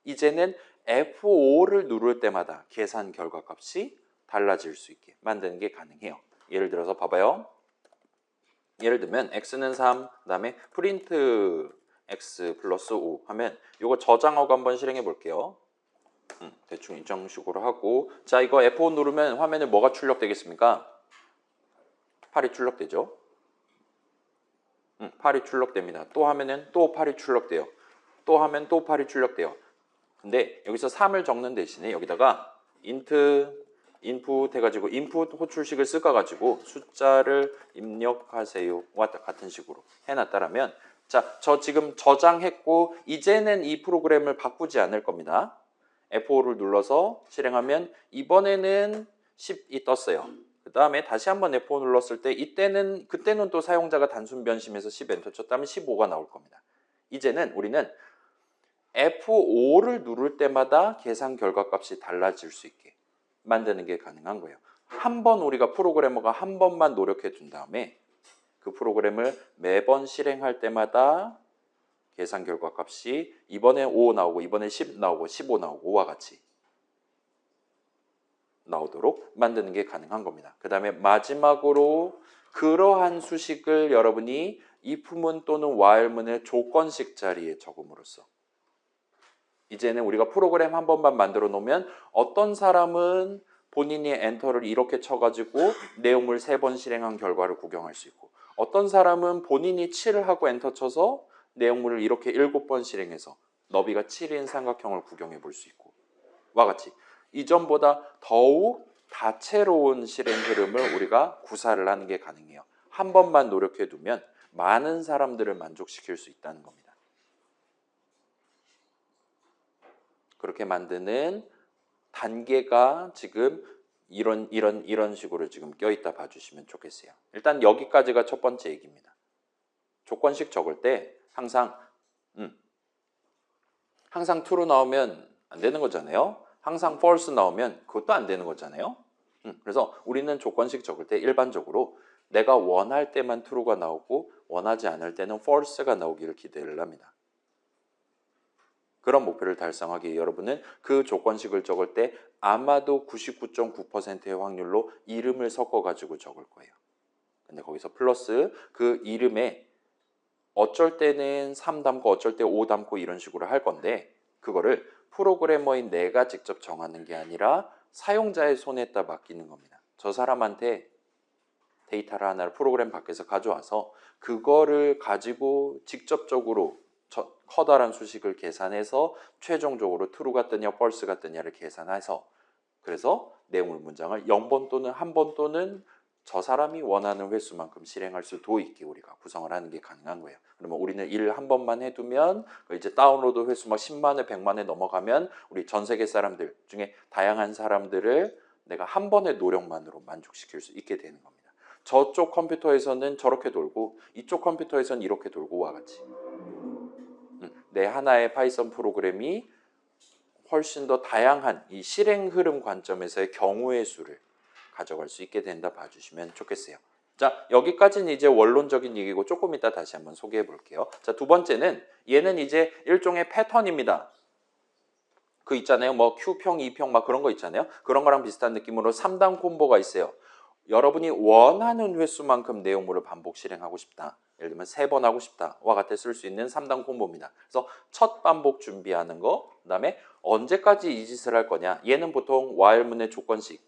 이제는 F5를 누를 때마다 계산 결과 값이 달라질 수 있게 만드는 게 가능해요. 예를 들어서 봐봐요. 예를 들면 x는 3, 그 다음에 프린트 x 플러스 5 하면 이거 저장하고 한번 실행해 볼게요. 대충 이런 식으로 하고 자 이거 F5 누르면 화면에 뭐가 출력되겠습니까? 8이 출력되죠. 8이 출력됩니다. 또 하면은 또 8이 출력돼요. 또 하면 또 8이 출력돼요. 근데 여기서 3을 적는 대신에 여기다가 int input 해가지고 input 호출식을 쓸까 가지고 숫자를 입력하세요와 같은 식으로 해놨다라면 자, 저 지금 저장했고 이제는 이 프로그램을 바꾸지 않을 겁니다. F5를 눌러서 실행하면 이번에는 10이 떴어요. 그 다음에 다시 한번 F5 눌렀을 때 그때는 또 사용자가 단순 변심해서 10 엔터 쳤다면 15가 나올 겁니다. 이제는 우리는 F5를 누를 때마다 계산 결과 값이 달라질 수 있게 만드는 게 가능한 거예요. 한 번 우리가 프로그래머가 한 번만 노력해 둔 다음에 그 프로그램을 매번 실행할 때마다 계산 결과 값이 이번에 5 나오고 이번에 10 나오고 15 나오고 5와 같이 나오도록 만드는 게 가능한 겁니다. 그 다음에 마지막으로 그러한 수식을 여러분이 if문 또는 while문의 조건식 자리에 적음으로써 이제는 우리가 프로그램 한 번만 만들어 놓으면 어떤 사람은 본인이 엔터를 이렇게 쳐가지고 내용을 3번 실행한 결과를 구경할 수 있고 어떤 사람은 본인이 7을 하고 엔터 쳐서 내용물을 이렇게 7번 실행해서 너비가 7인 삼각형을 구경해 볼 수 있고 와 같이 이전보다 더욱 다채로운 실행 흐름을 우리가 구사를 하는 게 가능해요. 한 번만 노력해 두면 많은 사람들을 만족시킬 수 있다는 겁니다. 그렇게 만드는 단계가 지금 이런 식으로 지금 껴있다 봐주시면 좋겠어요. 일단 여기까지가 첫 번째 얘기입니다. 조건식 적을 때 항상 true 나오면 안 되는 거잖아요. 항상 false 나오면 그것도 안 되는 거잖아요. 그래서 우리는 조건식 적을 때 일반적으로 내가 원할 때만 true가 나오고 원하지 않을 때는 false가 나오기를 기대를 합니다. 그런 목표를 달성하기 위해 여러분은 그 조건식을 적을 때 아마도 99.9%의 확률로 이름을 섞어가지고 적을 거예요. 근데 거기서 플러스 그 이름에 어쩔 때는 3 담고 어쩔 때 5 담고 이런 식으로 할 건데 그거를 프로그래머인 내가 직접 정하는 게 아니라 사용자의 손에다 맡기는 겁니다. 저 사람한테 데이터를 하나를 프로그램 밖에서 가져와서 그거를 가지고 직접적으로 커다란 수식을 계산해서 최종적으로 true가 뜨냐 false가 뜨냐를 계산해서 그래서 내용물 문장을 0번 또는 1번 또는 저 사람이 원하는 횟수만큼 실행할 수도 있게 우리가 구성을 하는 게 가능한 거예요. 그러면 우리는 일 한 번만 해두면 이제 다운로드 횟수 막 10만회, 100만회 넘어가면 우리 전 세계 사람들 중에 다양한 사람들을 내가 한 번의 노력만으로 만족시킬 수 있게 되는 겁니다. 저쪽 컴퓨터에서는 저렇게 돌고 이쪽 컴퓨터에서는 이렇게 돌고와 같이 내 하나의 파이썬 프로그램이 훨씬 더 다양한 이 실행 흐름 관점에서의 경우의 수를 가져갈 수 있게 된다 봐주시면 좋겠어요. 자, 여기까지는 이제 원론적인 얘기고 조금 이따 다시 한번 소개해 볼게요. 자, 두 번째는 얘는 이제 일종의 패턴입니다. 그 있잖아요. 뭐 Q평, E평 막 그런 거 있잖아요. 그런 거랑 비슷한 느낌으로 3단 콤보가 있어요. 여러분이 원하는 횟수만큼 내용물을 반복 실행하고 싶다. 예를 들면 3번 하고 싶다와 같이 쓸 수 있는 3단 콤보입니다. 그래서 첫 반복 준비하는 거, 그 다음에 언제까지 이 짓을 할 거냐. 얘는 보통 while문의 조건식,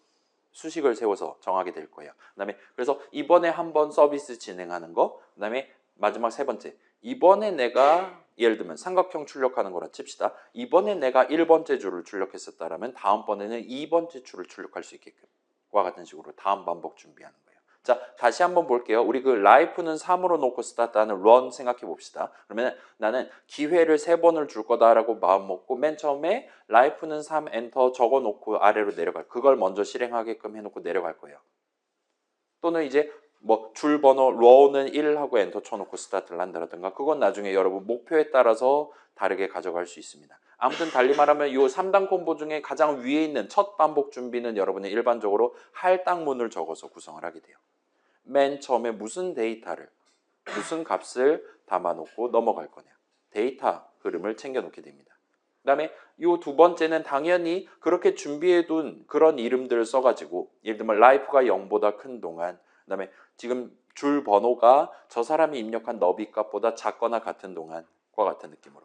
수식을 세워서 정하게 될 거예요. 그 다음에 그래서 이번에 한번 서비스 진행하는 거, 그 다음에 마지막 3번째. 이번에 내가 예를 들면 삼각형 출력하는 거라 칩시다. 이번에 내가 1번째 줄을 출력했었다라면 다음번에는 2번째 줄을 출력할 수 있게끔 과 같은 식으로 다음 반복 준비하는 거예요. 자, 다시 한번 볼게요. 우리 그 life는 3으로 놓고 스타트하는 run 생각해 봅시다. 그러면 나는 기회를 3번을 줄 거다라고 마음 먹고 맨 처음에 life는 3 엔터 적어 놓고 아래로 내려갈, 그걸 먼저 실행하게끔 해놓고 내려갈 거예요. 또는 이제 뭐 줄 번호 row는 1 하고 엔터 쳐놓고 스타트를 한다든가, 그건 나중에 여러분 목표에 따라서 다르게 가져갈 수 있습니다. 아무튼 달리 말하면 이 3단 콤보 중에 가장 위에 있는 첫 반복 준비는 여러분이 일반적으로 할당문을 적어서 구성을 하게 돼요. 맨 처음에 무슨 데이터를, 무슨 값을 담아놓고 넘어갈 거냐. 데이터 흐름을 챙겨놓게 됩니다. 그 다음에 이 두 번째는 당연히 그렇게 준비해둔 그런 이름들을 써가지고 예를 들면 life가 0보다 큰 동안, 그 다음에 지금 줄 번호가 저 사람이 입력한 너비 값보다 작거나 같은 동안과 같은 느낌으로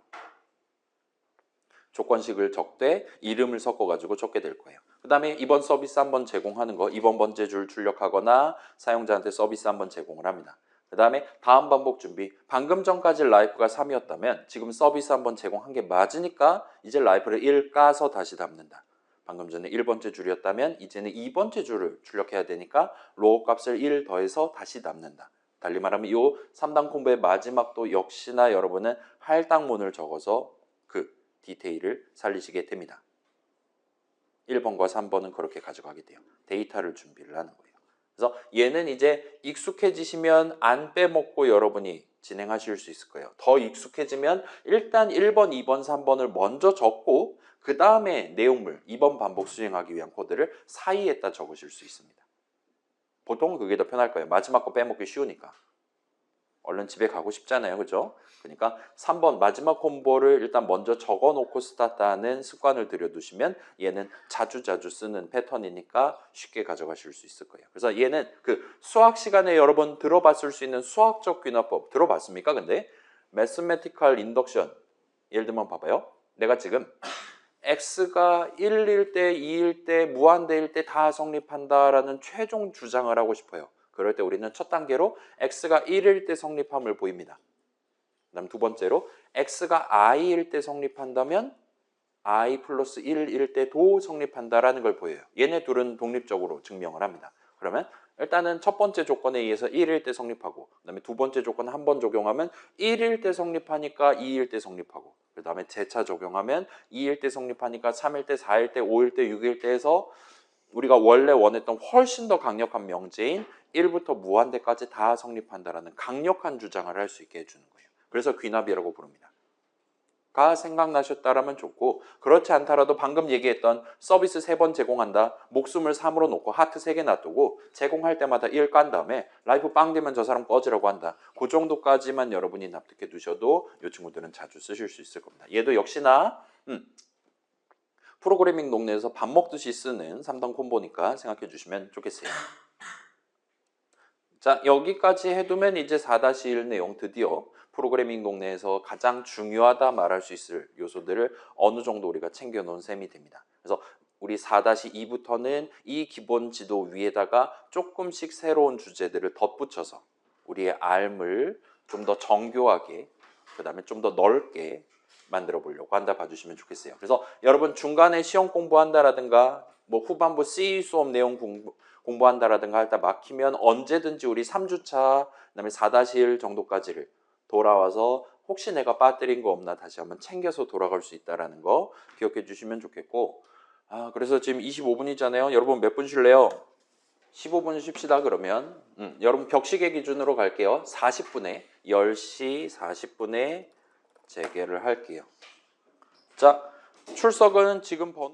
조건식을 적되 이름을 섞어가지고 적게 될 거예요. 그 다음에 이번 서비스 한번 제공하는 거, 이번 번째 줄 출력하거나 사용자한테 서비스 한번 제공을 합니다. 그 다음에 다음 반복 준비, 방금 전까지 life가 3이었다면 지금 서비스 한번 제공한 게 맞으니까 이제 life를 1 까서 다시 담는다. 방금 전에 1번째 줄이었다면 이제는 2번째 줄을 출력해야 되니까 로우 값을 1 더해서 다시 담는다. 달리 말하면 이 3단 콤보의 마지막도 역시나 여러분은 할당문을 적어서 그 디테일을 살리시게 됩니다. 1번과 3번은 그렇게 가져가게 돼요. 데이터를 준비를 하는 거예요. 그래서 얘는 이제 익숙해지시면 안 빼먹고 여러분이 진행하실 수 있을 거예요. 더 익숙해지면 일단 1번, 2번, 3번을 먼저 적고 그 다음에 내용물, 2번 반복 수행하기 위한 코드를 사이에다 적으실 수 있습니다. 보통 그게 더 편할 거예요. 마지막 거 빼먹기 쉬우니까. 얼른 집에 가고 싶잖아요. 그죠? 그러니까 3번 마지막 콤보를 일단 먼저 적어놓고 스타트하는 습관을 들여두시면 얘는 자주자주 쓰는 패턴이니까 쉽게 가져가실 수 있을 거예요. 그래서 얘는 그 수학 시간에 여러 번 들어봤을 수 있는 수학적 귀납법 들어봤습니까? 근데 Mathematical Induction, 예를 들면 봐봐요. 내가 지금 x가 1일 때, 2일 때, 무한대일 때 다 성립한다라는 최종 주장을 하고 싶어요. 그럴 때 우리는 첫 단계로 x가 1일 때 성립함을 보입니다. 그다음 두 번째로 x가 i일 때 성립한다면 i 플러스 1일 때도 성립한다라는 걸 보여요. 얘네 둘은 독립적으로 증명을 합니다. 그러면 일단은 첫 번째 조건에 의해서 1일 때 성립하고, 그 다음에 두 번째 조건 한 번 적용하면 1일 때 성립하니까 2일 때 성립하고, 그 다음에 재차 적용하면 2일 때 성립하니까 3일 때, 4일 때, 5일 때, 6일 때 해서 우리가 원래 원했던 훨씬 더 강력한 명제인 1부터 무한대까지 다 성립한다라는 강력한 주장을 할 수 있게 해주는 거예요. 그래서 귀납이라고 부릅니다. 가 생각나셨다라면 좋고, 그렇지 않더라도 방금 얘기했던 서비스 3번 제공한다, 목숨을 3으로 놓고 하트 3개 놔두고 제공할 때마다 1 깐 다음에 라이프 빵 되면 저 사람 꺼지라고 한다. 그 정도까지만 여러분이 납득해 두셔도 이 친구들은 자주 쓰실 수 있을 겁니다. 얘도 역시나 프로그래밍 동네에서 밥 먹듯이 쓰는 3단 콤보니까 생각해 주시면 좋겠어요. 자, 여기까지 해두면 이제 4-1 내용 드디어 프로그래밍 동네에서 가장 중요하다 말할 수 있을 요소들을 어느 정도 우리가 챙겨놓은 셈이 됩니다. 그래서 우리 4-2부터는 이 기본 지도 위에다가 조금씩 새로운 주제들을 덧붙여서 우리의 알을 좀 더 정교하게, 그 다음에 좀 더 넓게 만들어 보려고 한다 봐주시면 좋겠어요. 그래서 여러분 중간에 시험 공부한다라든가 뭐 후반부 C 수업 내용 공부한다라든가 할 때 막히면 언제든지 우리 3주차, 그다음에 4-1 정도까지를 돌아와서 혹시 내가 빠뜨린 거 없나 다시 한번 챙겨서 돌아갈 수 있다는 거 기억해 주시면 좋겠고, 그래서 지금 25분이잖아요. 여러분 몇 분 쉴래요? 15분 쉽시다. 그러면 여러분 격식의 기준으로 갈게요. 40분에 10시 40분에 재개를 할게요. 자, 출석은 지금 번호